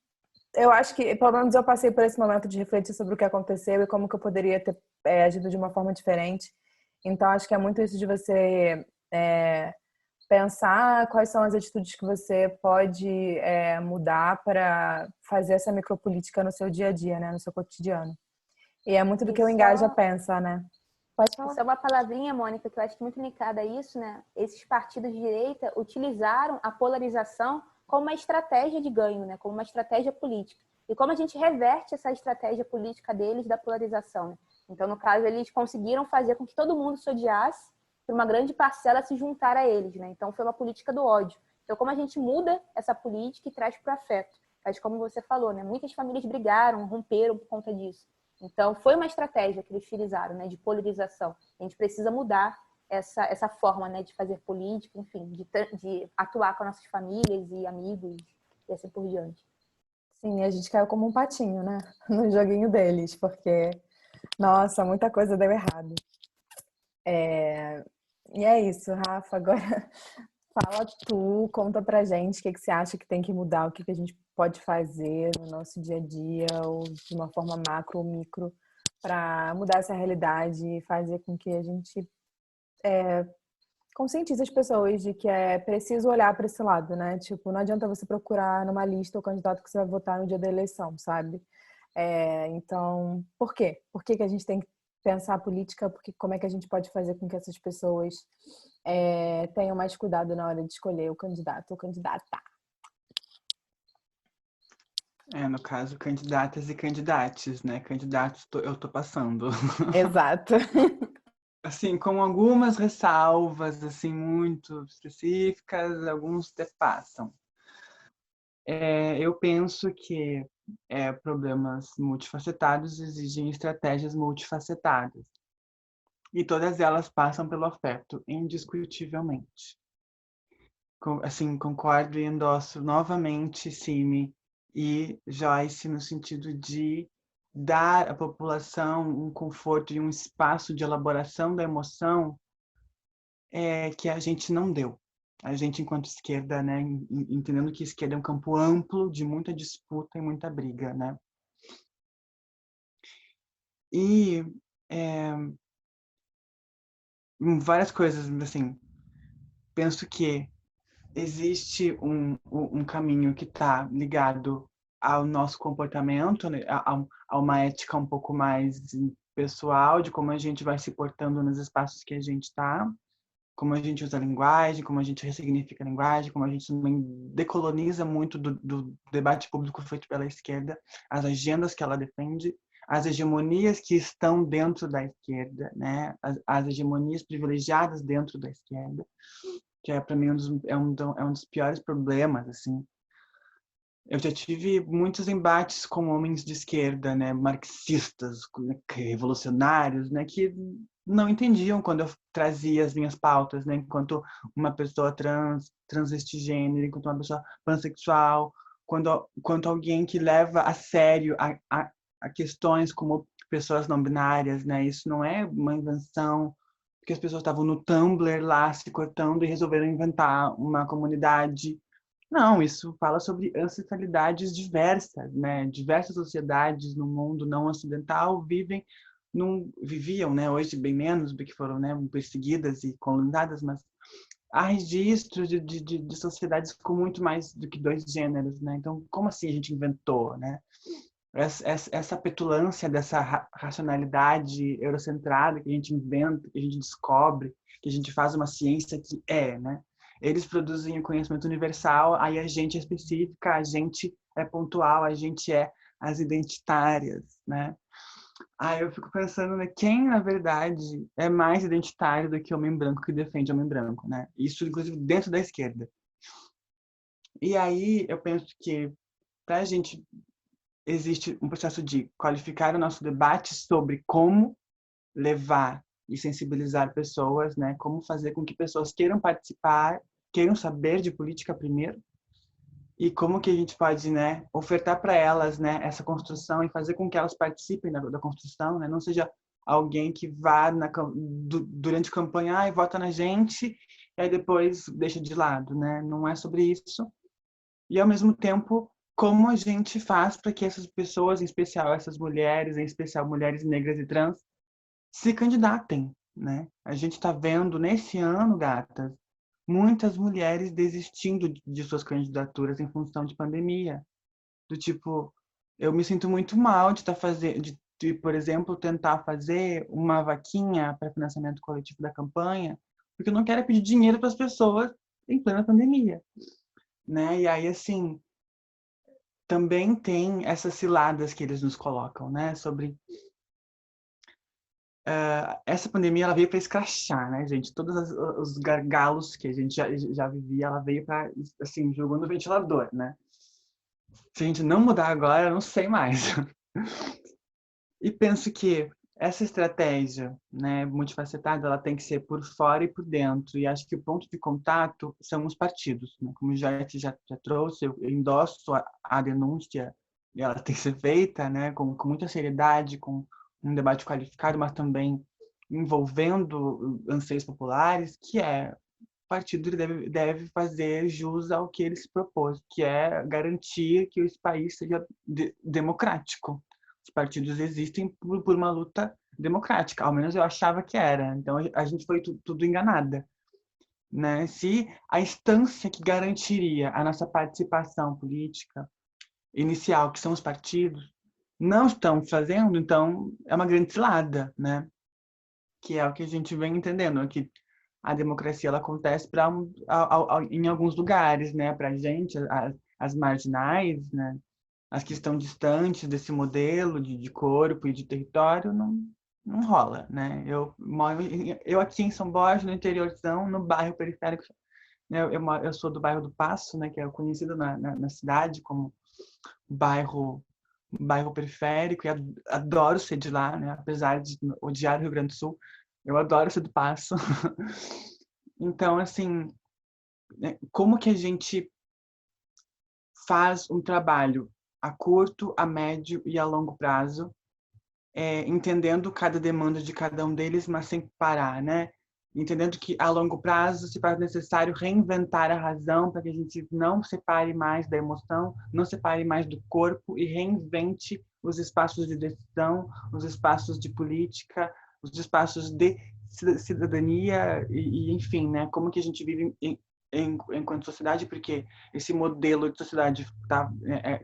Eu acho que, pelo menos eu passei por esse momento de refletir sobre o que aconteceu e como que eu poderia ter agido de uma forma diferente. Então, acho que é muito isso de você pensar quais são as atitudes que você pode mudar para fazer essa micropolítica no seu dia a dia, né? No seu cotidiano. E é muito do que o Engaja pensa, né? Pode falar. Isso é uma palavrinha, Mônica, que eu acho muito ligada a isso, né? Esses partidos de direita utilizaram a polarização como uma estratégia de ganho, né? Como uma estratégia política. E como a gente reverte essa estratégia política deles da polarização, né? Então, no caso, eles conseguiram fazer com que todo mundo se odiasse para uma grande parcela se juntar a eles, né? Então, foi uma política do ódio. Então, como a gente muda essa política e traz para o afeto? Mas, como você falou, né? Muitas famílias brigaram, romperam por conta disso. Então, foi uma estratégia que eles utilizaram, né? De polarização. A gente precisa mudar essa forma, né? De fazer política, enfim, de atuar com nossas famílias e amigos e assim por diante. Sim, a gente caiu como um patinho, né? No joguinho deles, porque, nossa, muita coisa deu errado. E é isso, Rafa. Agora fala tu, conta pra gente o que você acha que tem que mudar, o que a gente pode fazer no nosso dia a dia, ou de uma forma macro ou micro, para mudar essa realidade e fazer com que a gente conscientize as pessoas de que é preciso olhar para esse lado, né? Tipo, não adianta você procurar numa lista o candidato que você vai votar no dia da eleição, sabe? Então, por quê? Por que que a gente tem que pensar a política? Porque como é que a gente pode fazer com que essas pessoas tenham mais cuidado na hora de escolher o candidato ou candidata? No caso, candidatas e candidates, né? Candidatos, eu tô passando. Exato. Assim, com algumas ressalvas, assim, muito específicas, alguns até passam. Eu penso que problemas multifacetados exigem estratégias multifacetadas. E todas elas passam pelo afeto, indiscutivelmente. Assim, concordo e endosso novamente Simi e Joyce no sentido de dar à população um conforto e um espaço de elaboração da emoção que a gente não deu. A gente, enquanto esquerda, né, entendendo que esquerda é um campo amplo de muita disputa e muita briga, né? E várias coisas, assim, penso que existe um caminho que está ligado ao nosso comportamento, né, a uma ética um pouco mais pessoal, de como a gente vai se portando nos espaços que a gente está, como a gente usa a linguagem, como a gente ressignifica a linguagem, como a gente também decoloniza muito do debate público feito pela esquerda, as agendas que ela defende, as hegemonias que estão dentro da esquerda, né? As hegemonias privilegiadas dentro da esquerda, que para mim um dos piores problemas, assim. Eu já tive muitos embates com homens de esquerda, né, marxistas, revolucionários, né, que não entendiam quando eu trazia as minhas pautas, né, enquanto uma pessoa transvestigênero, enquanto uma pessoa pansexual, quanto alguém que leva a sério a questões como pessoas não binárias, né, isso não é uma invenção, porque as pessoas estavam no Tumblr lá se cortando e resolveram inventar uma comunidade. Não, isso fala sobre ancestralidades diversas, né? Diversas sociedades no mundo não ocidental viviam, né? Hoje bem menos, porque foram, né, perseguidas e colonizadas, mas há registros de sociedades com muito mais do que dois gêneros, né? Então, como assim a gente inventou, né? Essa petulância dessa racionalidade eurocentrada que a gente inventa, que a gente descobre, que a gente faz uma ciência que né? Eles produzem o conhecimento universal, aí a gente é específica, a gente é pontual, a gente é as identitárias, né? Aí eu fico pensando, né, quem, na verdade, é mais identitário do que homem branco que defende homem branco, né? Isso, inclusive, dentro da esquerda. E aí eu penso que, para a gente, existe um processo de qualificar o nosso debate sobre como levar e sensibilizar pessoas, né? Como fazer com que pessoas queiram participar, queiram saber de política primeiro, e como que a gente pode, né, ofertar para elas, né, essa construção e fazer com que elas participem da construção, né? Não seja alguém que vá durante a campanha e vota na gente e aí depois deixa de lado, né? Não é sobre isso. E ao mesmo tempo, como a gente faz para que essas pessoas, em especial essas mulheres, em especial mulheres negras e trans, se candidatem, né? A gente está vendo nesse ano, gatas, muitas mulheres desistindo de suas candidaturas em função de pandemia. Do tipo, eu me sinto muito mal de estar fazendo, por exemplo, tentar fazer uma vaquinha para financiamento coletivo da campanha, porque eu não quero pedir dinheiro para as pessoas em plena pandemia, né? E aí, assim, também tem essas ciladas que eles nos colocam, né? Sobre essa pandemia, ela veio para escrachar, né, gente? Todos os gargalos que a gente já vivia, ela veio para, assim, jogando no ventilador, né? Se a gente não mudar agora, eu não sei mais. E penso que essa estratégia, né, multifacetada, ela tem que ser por fora e por dentro. E acho que o ponto de contato são os partidos, né? Como o Joyce já trouxe, eu endosso a denúncia e ela tem que ser feita, né, com muita seriedade, com um debate qualificado, mas também envolvendo anseios populares, que é o partido deve fazer jus ao que ele se propôs, que é garantir que esse país seja democrático. Os partidos existem por uma luta democrática, ao menos eu achava que era. Então a gente foi tudo enganada, né? Se a instância que garantiria a nossa participação política inicial, que são os partidos, não estão fazendo, então é uma grande cilada, né? Que é o que a gente vem entendendo, que a democracia ela acontece em alguns lugares, né? Para a gente, as marginais, né? As que estão distantes desse modelo de corpo e de território, não rola, né? Eu aqui em São Borja, no interiorzão, no bairro periférico, né? Eu sou do bairro do Paço, né? Que é conhecido na cidade como bairro periférico, e adoro ser de lá, né? Apesar de odiar o Rio Grande do Sul, eu adoro ser do Paço. Então, assim, né, como que a gente faz um trabalho a curto, a médio e a longo prazo, entendendo cada demanda de cada um deles, mas sem parar, né? Entendendo que a longo prazo se faz necessário reinventar a razão para que a gente não separe mais da emoção, não separe mais do corpo e reinvente os espaços de decisão, os espaços de política, os espaços de cidadania e enfim, né? Como que a gente vive enquanto sociedade, porque esse modelo de sociedade está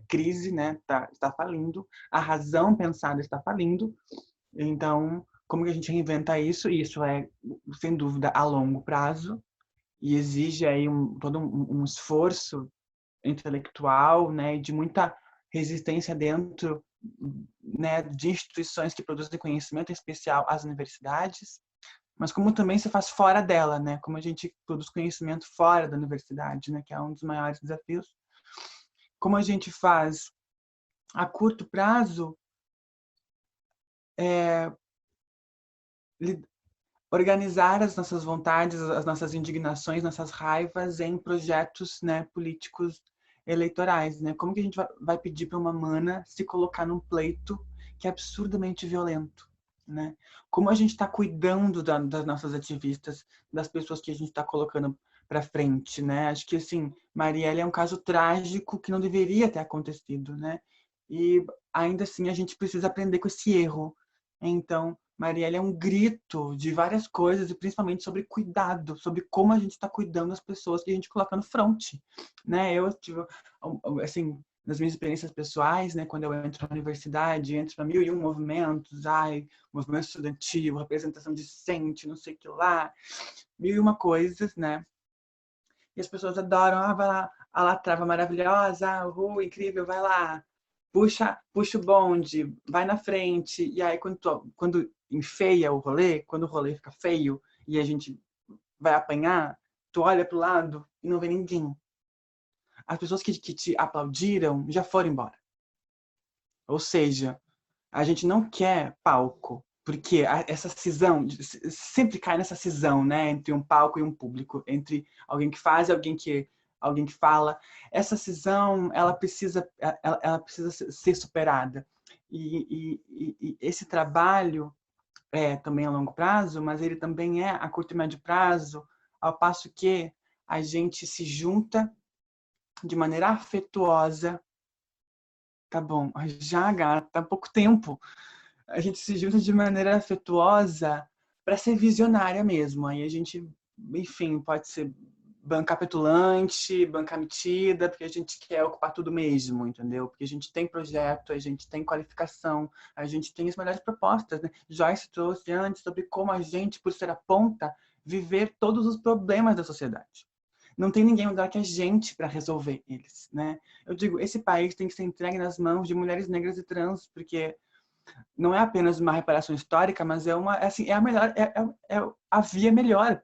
crise, né? Está falindo, a razão pensada está falindo. Então, como que a gente reinventa isso? Isso é, sem dúvida, a longo prazo e exige aí todo um esforço intelectual, né, e de muita resistência dentro, né, de instituições que produzem conhecimento, em especial as universidades, mas como também se faz fora dela, né, como a gente produz conhecimento fora da universidade, né, que é um dos maiores desafios. Como a gente faz a curto prazo, organizar as nossas vontades, as nossas indignações, nossas raivas em projetos, né, políticos eleitorais, né? Como que a gente vai pedir para uma mana se colocar num pleito que é absurdamente violento, né? Como a gente está cuidando das nossas ativistas, das pessoas que a gente está colocando para frente, né? Acho que assim, Marielle é um caso trágico que não deveria ter acontecido, né? E ainda assim a gente precisa aprender com esse erro. Então, Marielle é um grito de várias coisas, e principalmente sobre cuidado, sobre como a gente está cuidando das pessoas que a gente coloca no front, né? Eu tive, assim, nas minhas experiências pessoais, né, quando eu entro na universidade, entro para 1001 movimentos, movimento estudantil, representação discente, não sei o que lá, 1001 coisas, né? E as pessoas adoram, vai lá, a Latrava maravilhosa, incrível, vai lá, puxa o bonde, vai na frente. E aí, quando enfeia o rolê, quando o rolê fica feio e a gente vai apanhar, tu olha pro lado e não vê ninguém. As pessoas que te aplaudiram já foram embora. Ou seja, a gente não quer palco, porque essa cisão, sempre cai nessa cisão, né, entre um palco e um público, entre alguém que faz e alguém que fala. Essa cisão, ela precisa ser superada. E esse trabalho é também a longo prazo, mas ele também é a curto e médio prazo, ao passo que a gente se junta de maneira afetuosa. Tá bom, já, gata, há pouco tempo. A gente se junta de maneira afetuosa para ser visionária mesmo. Aí a gente, enfim, pode ser banca petulante, banca metida, porque a gente quer ocupar tudo mesmo, entendeu? Porque a gente tem projeto, a gente tem qualificação, a gente tem as melhores propostas, né? Joyce trouxe antes sobre como a gente, por ser a ponta, viver todos os problemas da sociedade. Não tem ninguém melhor que a gente para resolver eles, né? Eu digo, esse país tem que ser entregue nas mãos de mulheres negras e trans, porque não é apenas uma reparação histórica, mas assim, é a melhor, é a via melhor.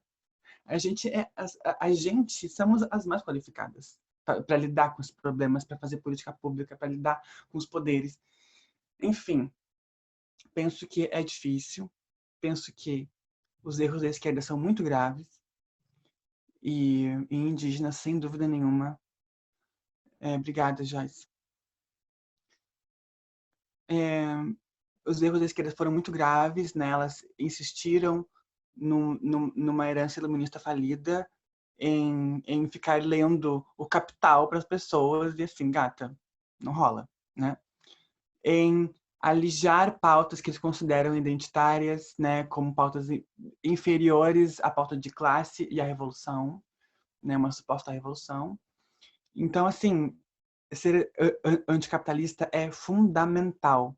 A gente somos as mais qualificadas para lidar com os problemas, para fazer política pública, para lidar com os poderes. Enfim, penso que é difícil, penso que os erros da esquerda são muito graves e indígenas, sem dúvida nenhuma. Obrigada, Joyce. os erros da esquerda foram muito graves, né? Elas insistiram numa herança iluminista falida, em ficar lendo o Capital para as pessoas e assim, gata, não rola, né? Em alijar pautas que eles consideram identitárias, né, como pautas inferiores à pauta de classe e à revolução, né, uma suposta revolução. Então, assim, ser anticapitalista é fundamental,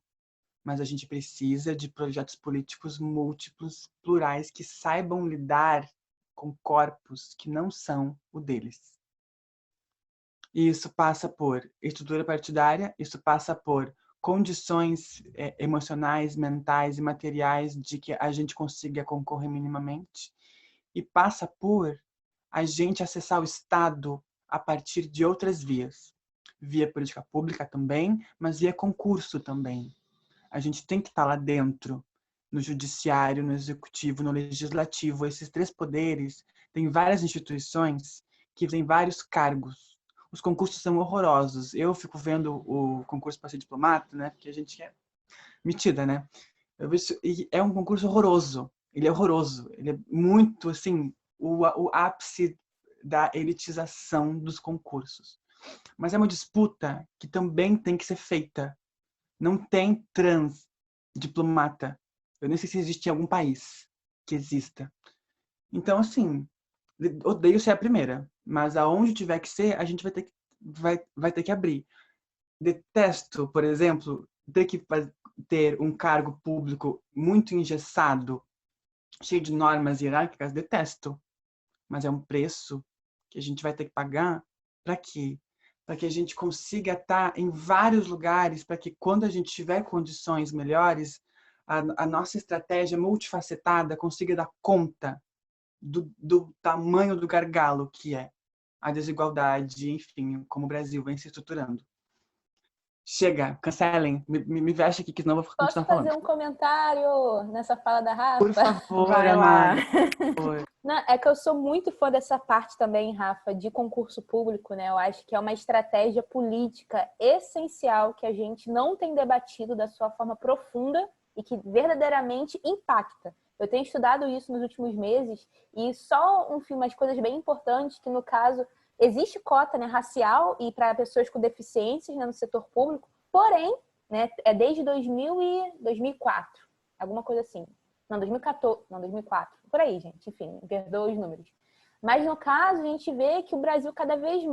mas a gente precisa de projetos políticos múltiplos, plurais, que saibam lidar com corpos que não são o deles. E isso passa por estrutura partidária, isso passa por condições emocionais, mentais e materiais de que a gente consiga concorrer minimamente, e passa por a gente acessar o Estado a partir de outras vias. Via política pública também, mas via concurso também. A gente tem que estar lá dentro, no judiciário, no executivo, no legislativo. Esses 3 poderes têm várias instituições que têm vários cargos. Os concursos são horrorosos. Eu fico vendo o concurso para ser diplomata, né? Porque a gente é metida, né? Eu vejo, e é um concurso horroroso. Ele é horroroso. Ele é muito, assim, o ápice da elitização dos concursos. Mas é uma disputa que também tem que ser feita. Não tem trans diplomata. Eu nem sei se existe em algum país que exista. Então, assim, odeio ser a primeira, mas aonde tiver que ser, a gente vai ter que abrir. Detesto, por exemplo, ter um cargo público muito engessado, cheio de normas hierárquicas. Detesto. Mas é um preço que a gente vai ter que pagar. Para quê? Para que a gente consiga estar em vários lugares, para que quando a gente tiver condições melhores, a nossa estratégia multifacetada consiga dar conta do tamanho do gargalo que é a desigualdade, enfim, como o Brasil vem se estruturando. Chega, cancelem, me veste aqui que senão eu vou Posso continuar falando. fazer um comentário nessa fala da Rafa? Por favor, Vai lá. amada. Por favor. Não, é que eu sou muito fã dessa parte também, Rafa, de concurso público, né? Eu acho que é uma estratégia política essencial que a gente não tem debatido da sua forma profunda e que verdadeiramente impacta. Eu tenho estudado isso nos últimos meses e só, enfim, umas coisas bem importantes que, no caso, existe cota, né, racial e para pessoas com deficiências, né, no setor público, porém, né, é desde 2004, alguma coisa assim. Não, 2014, não, 2004. Por aí, gente. Enfim, me perdoa os números. Mas, no caso, a gente vê que o Brasil cada vez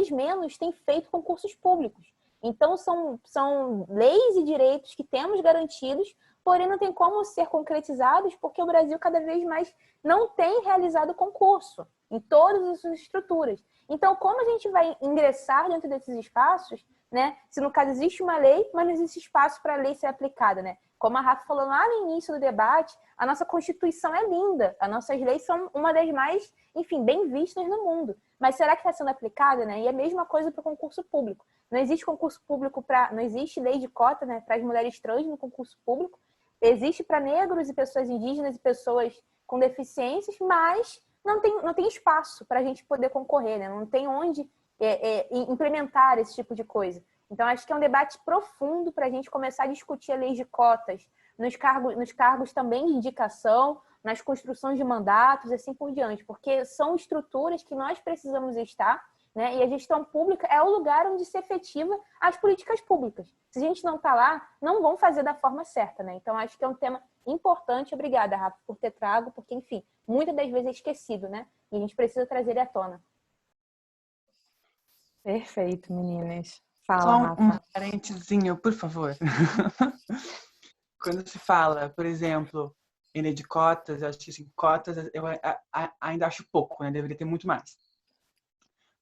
menos tem feito concursos públicos. Então, são leis e direitos que temos garantidos, porém não tem como ser concretizados porque o Brasil cada vez mais não tem realizado concurso em todas as suas estruturas. Então, como a gente vai ingressar dentro desses espaços, né? Se no caso existe uma lei, mas não existe espaço para a lei ser aplicada, né? Como a Rafa falou lá no início do debate, a nossa Constituição é linda, as nossas leis são uma das mais, enfim, bem vistas no mundo. Mas será que está sendo aplicada, né? E é a mesma coisa para o concurso público. Não existe concurso público não existe lei de cota, né, para as mulheres trans no concurso público. Existe para negros e pessoas indígenas e pessoas com deficiências, mas não tem espaço para a gente poder concorrer, né? Não tem onde implementar esse tipo de coisa. Então, acho que é um debate profundo para a gente começar a discutir a lei de cotas nos cargos também de indicação, nas construções de mandatos e assim por diante, porque são estruturas que nós precisamos estar, né? E a gestão pública é o lugar onde se efetiva as políticas públicas. Se a gente não está lá, não vão fazer da forma certa, né? Então, acho que é um tema importante. Obrigada, Rafa, por ter trago, porque, enfim, muitas das vezes é esquecido, né? E a gente precisa trazer ele à tona. Perfeito, meninas. Fala, Só Rafa. um parentezinho, por favor. Quando se fala, por exemplo, em lei de cotas, eu acho que assim, cotas eu ainda acho pouco, né? Deveria ter muito mais.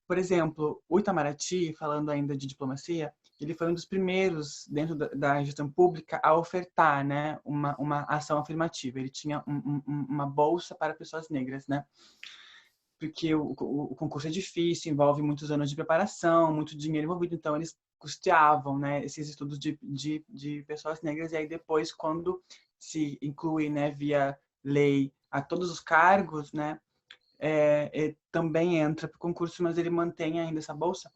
Por exemplo, o Itamaraty, falando ainda de diplomacia, ele foi um dos primeiros dentro da gestão pública a ofertar, né, uma ação afirmativa. Ele tinha uma bolsa para pessoas negras, né? Porque o concurso é difícil, envolve muitos anos de preparação, muito dinheiro envolvido, então eles custeavam, né, esses estudos de pessoas negras, e aí depois, quando se inclui, né, via lei a todos os cargos, né, também entra para o concurso, mas ele mantém ainda essa bolsa.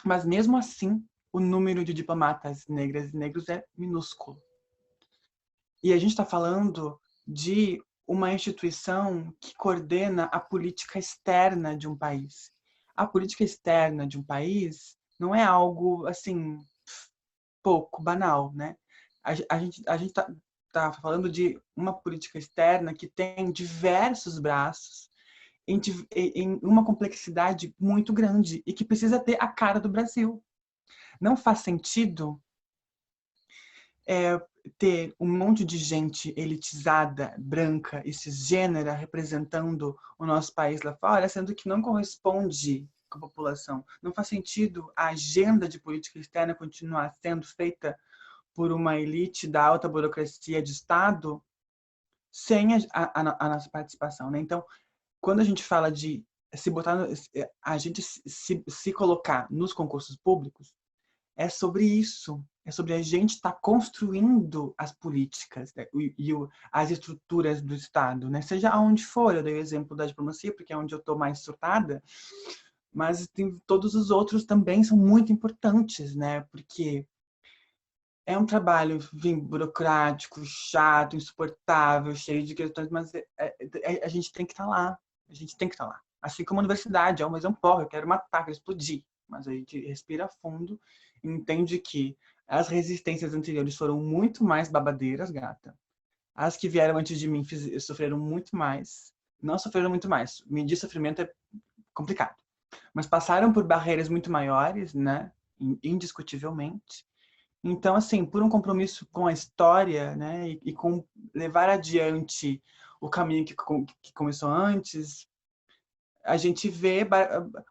Mas mesmo assim, o número de diplomatas negras e negros é minúsculo. E a gente está falando de uma instituição que coordena a política externa de um país. A política externa de um país não é algo, assim, pouco banal, né? A gente tá falando de uma política externa que tem diversos braços, em uma complexidade muito grande e que precisa ter a cara do Brasil. Não faz sentido ter um monte de gente elitizada, branca e cisgênera representando o nosso país lá fora, sendo que não corresponde com a população. Não faz sentido a agenda de política externa continuar sendo feita por uma elite da alta burocracia de Estado sem a nossa participação, né? Então, quando a gente fala de se botar, a gente se colocar nos concursos públicos, é sobre isso. É sobre a gente estar construindo as políticas, né? As estruturas do Estado, né? Seja aonde for. Eu dei o exemplo da diplomacia, porque é onde eu estou mais surtada, mas todos os outros também são muito importantes, né? Porque é um trabalho burocrático, chato, insuportável, cheio de questões, mas a gente tem que estar lá. A gente tem que estar lá. Assim como a universidade, mas é um porra, eu quero matar, quero explodir. Mas a gente respira fundo e entende que as resistências anteriores foram muito mais babadeiras, gata. As que vieram antes de mim sofreram muito mais. Não sofreram muito mais. Medir sofrimento é complicado. Mas passaram por barreiras muito maiores, né? Indiscutivelmente. Então, assim, por um compromisso com a história, né? E com levar adiante o caminho que começou antes, a gente vê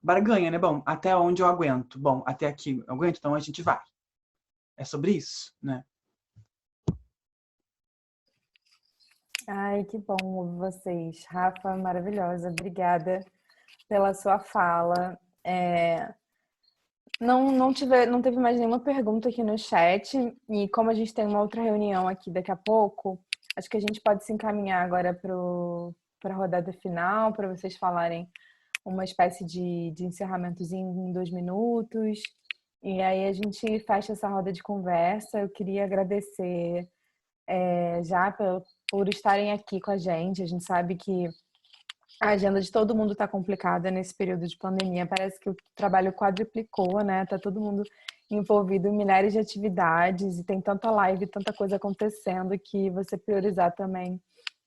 barganha, né? Bom, até onde eu aguento? Bom, até aqui eu aguento, então a gente vai. É sobre isso, né? Ai, que bom ouvir vocês. Rafa, maravilhosa. Obrigada pela sua fala. Não teve mais nenhuma pergunta aqui no chat. E como a gente tem uma outra reunião aqui daqui a pouco, acho que a gente pode se encaminhar agora para a rodada final, para vocês falarem uma espécie de encerramentozinho em 2 minutos. E aí a gente fecha essa roda de conversa. Eu queria agradecer já por estarem aqui com a gente. A gente sabe que a agenda de todo mundo está complicada nesse período de pandemia. Parece que o trabalho quadruplicou, né? Tá todo mundo envolvido em milhares de atividades e tem tanta live, tanta coisa acontecendo que você priorizar também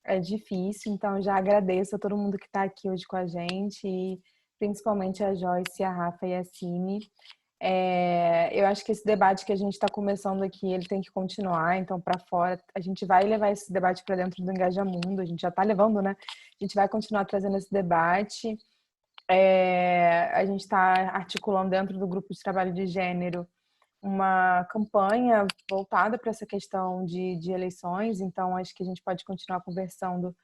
é difícil. Então, já agradeço a todo mundo que está aqui hoje com a gente e principalmente a Joyce, a Rafa e a Cine. Eu acho que esse debate que a gente está começando aqui, ele tem que continuar, então para fora, a gente vai levar esse debate para dentro do Engajamundo, a gente já está levando, né? A gente vai continuar trazendo esse debate. A gente está articulando dentro do grupo de trabalho de gênero uma campanha voltada para essa questão de eleições, então acho que a gente pode continuar conversando.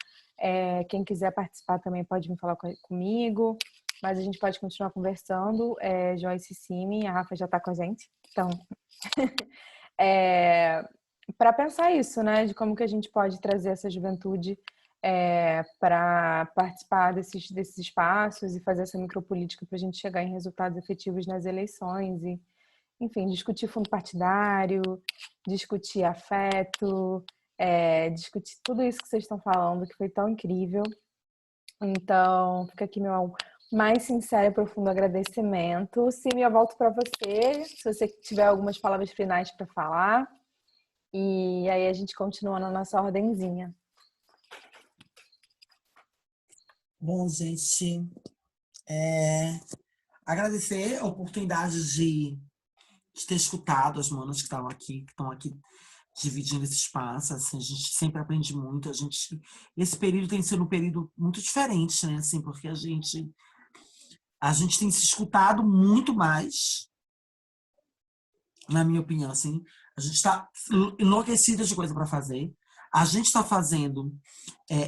Quem quiser participar também pode vir falar comigo, mas a gente pode continuar conversando. Joyce e Simi, a Rafa já está com a gente, então para pensar isso, né, de como que a gente pode trazer essa juventude para participar desses espaços e fazer essa micropolítica para a gente chegar em resultados efetivos nas eleições e, enfim, discutir fundo partidário, discutir afeto, discutir tudo isso que vocês estão falando, que foi tão incrível. Então, fica aqui meu mais sincero e profundo agradecimento. Simi, eu volto para você, se você tiver algumas palavras finais para falar. E aí a gente continua na nossa ordenzinha. Bom, gente, agradecer a oportunidade de ter escutado as manas que estão aqui dividindo esse espaço. Assim, a gente sempre aprende muito. Esse período tem sido um período muito diferente, né? Assim, porque a gente tem se escutado muito mais, na minha opinião. Assim, a gente está enlouquecida de coisa para fazer. A gente está fazendo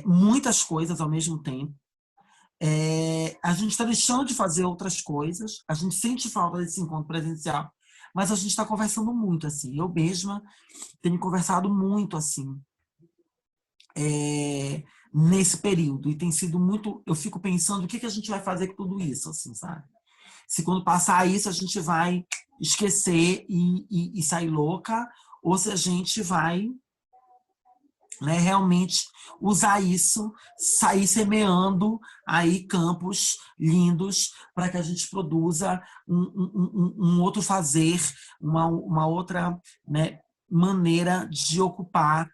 muitas coisas ao mesmo tempo. A gente está deixando de fazer outras coisas. A gente sente falta desse encontro presencial. Mas a gente está conversando muito, assim. Eu mesma tenho conversado muito, assim, nesse período. E tem sido muito... Eu fico pensando o que a gente vai fazer com tudo isso, assim, sabe? Se quando passar isso, a gente vai esquecer e sair louca, ou se a gente vai, né, realmente usar isso, sair semeando aí campos lindos para que a gente produza um outro fazer, uma outra, né, maneira de ocupar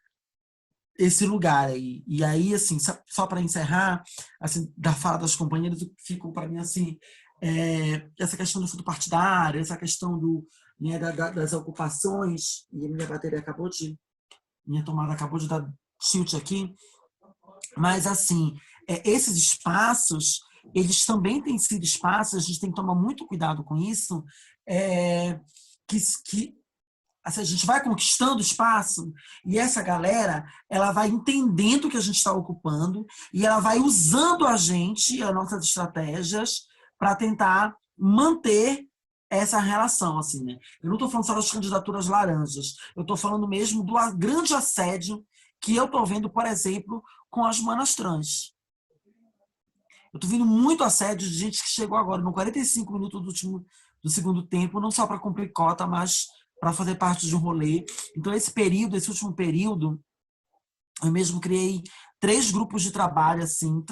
esse lugar aí. E aí, assim, só para encerrar, assim, da fala das companheiras, ficou para mim assim, essa questão do fundo partidário, essa questão né, das ocupações, e a minha tomada acabou de dar tilt aqui, mas assim, esses espaços, eles também têm sido espaços, a gente tem que tomar muito cuidado com isso, que assim, a gente vai conquistando espaço e essa galera, ela vai entendendo o que a gente está ocupando e ela vai usando a gente, as nossas estratégias, para tentar manter essa relação, assim, né? Eu não estou falando só das candidaturas laranjas, eu estou falando mesmo do grande assédio que eu estou vendo, por exemplo, com as manas trans. Eu estou vendo muito assédio de gente que chegou agora, no 45 minutos do segundo tempo, não só para cumprir cota, mas para fazer parte de um rolê. Então, esse último período, eu mesmo criei 3 grupos de trabalho, assim,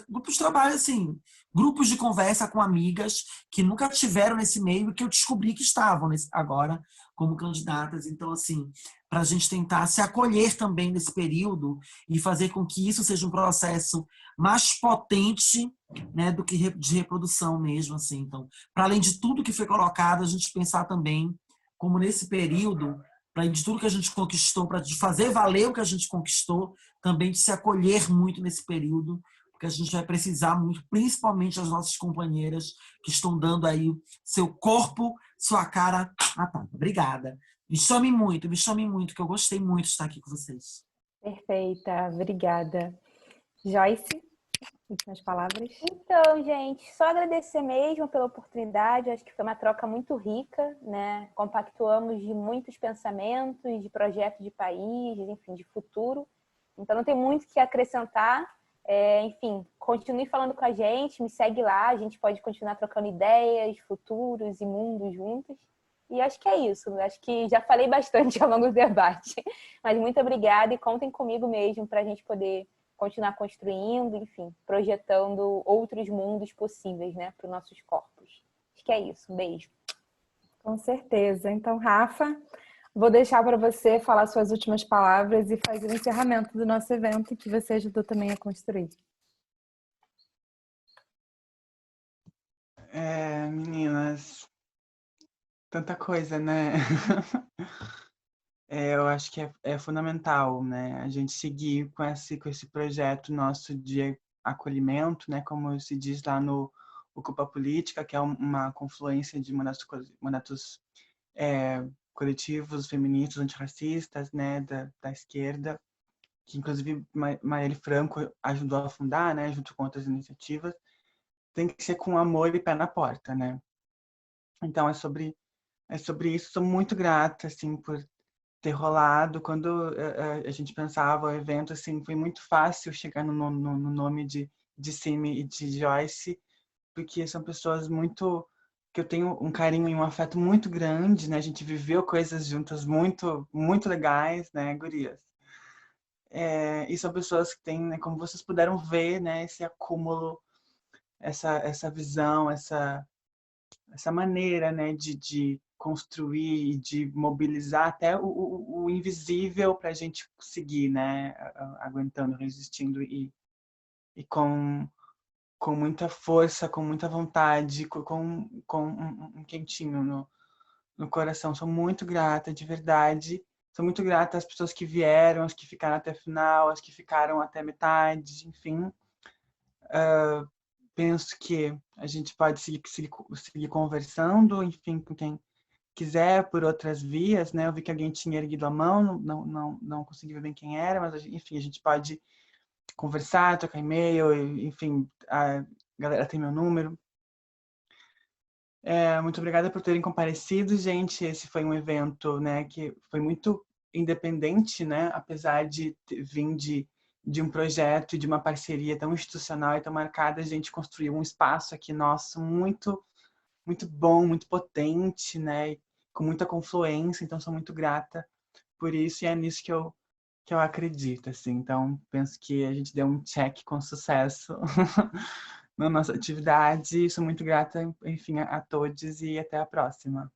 grupos de conversa com amigas que nunca tiveram nesse meio e que eu descobri que estavam agora como candidatas. Então, assim, para a gente tentar se acolher também nesse período e fazer com que isso seja um processo mais potente, né, do que de reprodução mesmo, assim. Então, para além de tudo que foi colocado, a gente pensar também como nesse período, para além de tudo que a gente conquistou, para fazer valer o que a gente conquistou, também de se acolher muito nesse período, porque a gente vai precisar muito, principalmente as nossas companheiras que estão dando aí seu corpo, sua cara. Ah, tá. Obrigada. Me chame muito, que eu gostei muito de estar aqui com vocês. Perfeita, obrigada. Joyce, últimas palavras. Então, gente, só agradecer mesmo pela oportunidade. Acho que foi uma troca muito rica, né? Compactuamos de muitos pensamentos, de projetos de país, enfim, de futuro. Então, não tem muito o que acrescentar. Enfim, continue falando com a gente, me segue lá. A gente pode continuar trocando ideias, futuros e mundos juntos. E acho que é isso. Acho que já falei bastante ao longo do debate. Mas muito obrigada e contem comigo mesmo para a gente poder continuar construindo, enfim, projetando outros mundos possíveis, né, para os nossos corpos. Acho que é isso. Um beijo. Com certeza. Então, Rafa, vou deixar para você falar suas últimas palavras e fazer o encerramento do nosso evento que você ajudou também a construir. Meninas, tanta coisa, né? Eu acho que é fundamental, né, a gente seguir com esse projeto nosso de acolhimento, né, como se diz lá no Ocupa Política, que é uma confluência de mandatos coletivos feministas, antirracistas, né, da esquerda, que inclusive Marielle Franco ajudou a fundar, né, junto com outras iniciativas. Tem que ser com amor e pé na porta, né? Então é sobre isso. Sou muito grata, assim, por ter rolado. Quando a gente pensava o evento, assim, foi muito fácil chegar no nome de Simi e de Joyce, porque são pessoas muito que eu tenho um carinho e um afeto muito grande, né? A gente viveu coisas juntas muito, muito legais, né, gurias? E são pessoas que têm, né, como vocês puderam ver, né, esse acúmulo, essa visão, essa maneira, né, de construir, de mobilizar até o invisível para a gente seguir, né, aguentando, resistindo e com muita força, com muita vontade, com um quentinho no coração. Sou muito grata, de verdade. Sou muito grata às pessoas que vieram, às que ficaram até o final, às que ficaram até a metade, enfim. Penso que a gente pode seguir conversando, enfim, com quem quiser, por outras vias, né? Eu vi que alguém tinha erguido a mão, não consegui ver bem quem era, mas, enfim, a gente pode conversar, trocar e-mail, enfim, a galera tem meu número. Muito obrigada por terem comparecido, gente. Esse foi um evento, né, que foi muito independente, né, apesar de vir de um projeto e de uma parceria tão institucional e tão marcada. A gente construiu um espaço aqui nosso muito, muito bom, muito potente, né, com muita confluência, então sou muito grata por isso e é nisso que eu acredito, assim. Então, penso que a gente deu um check com sucesso na nossa atividade. Sou muito grata, enfim, a todos e até a próxima.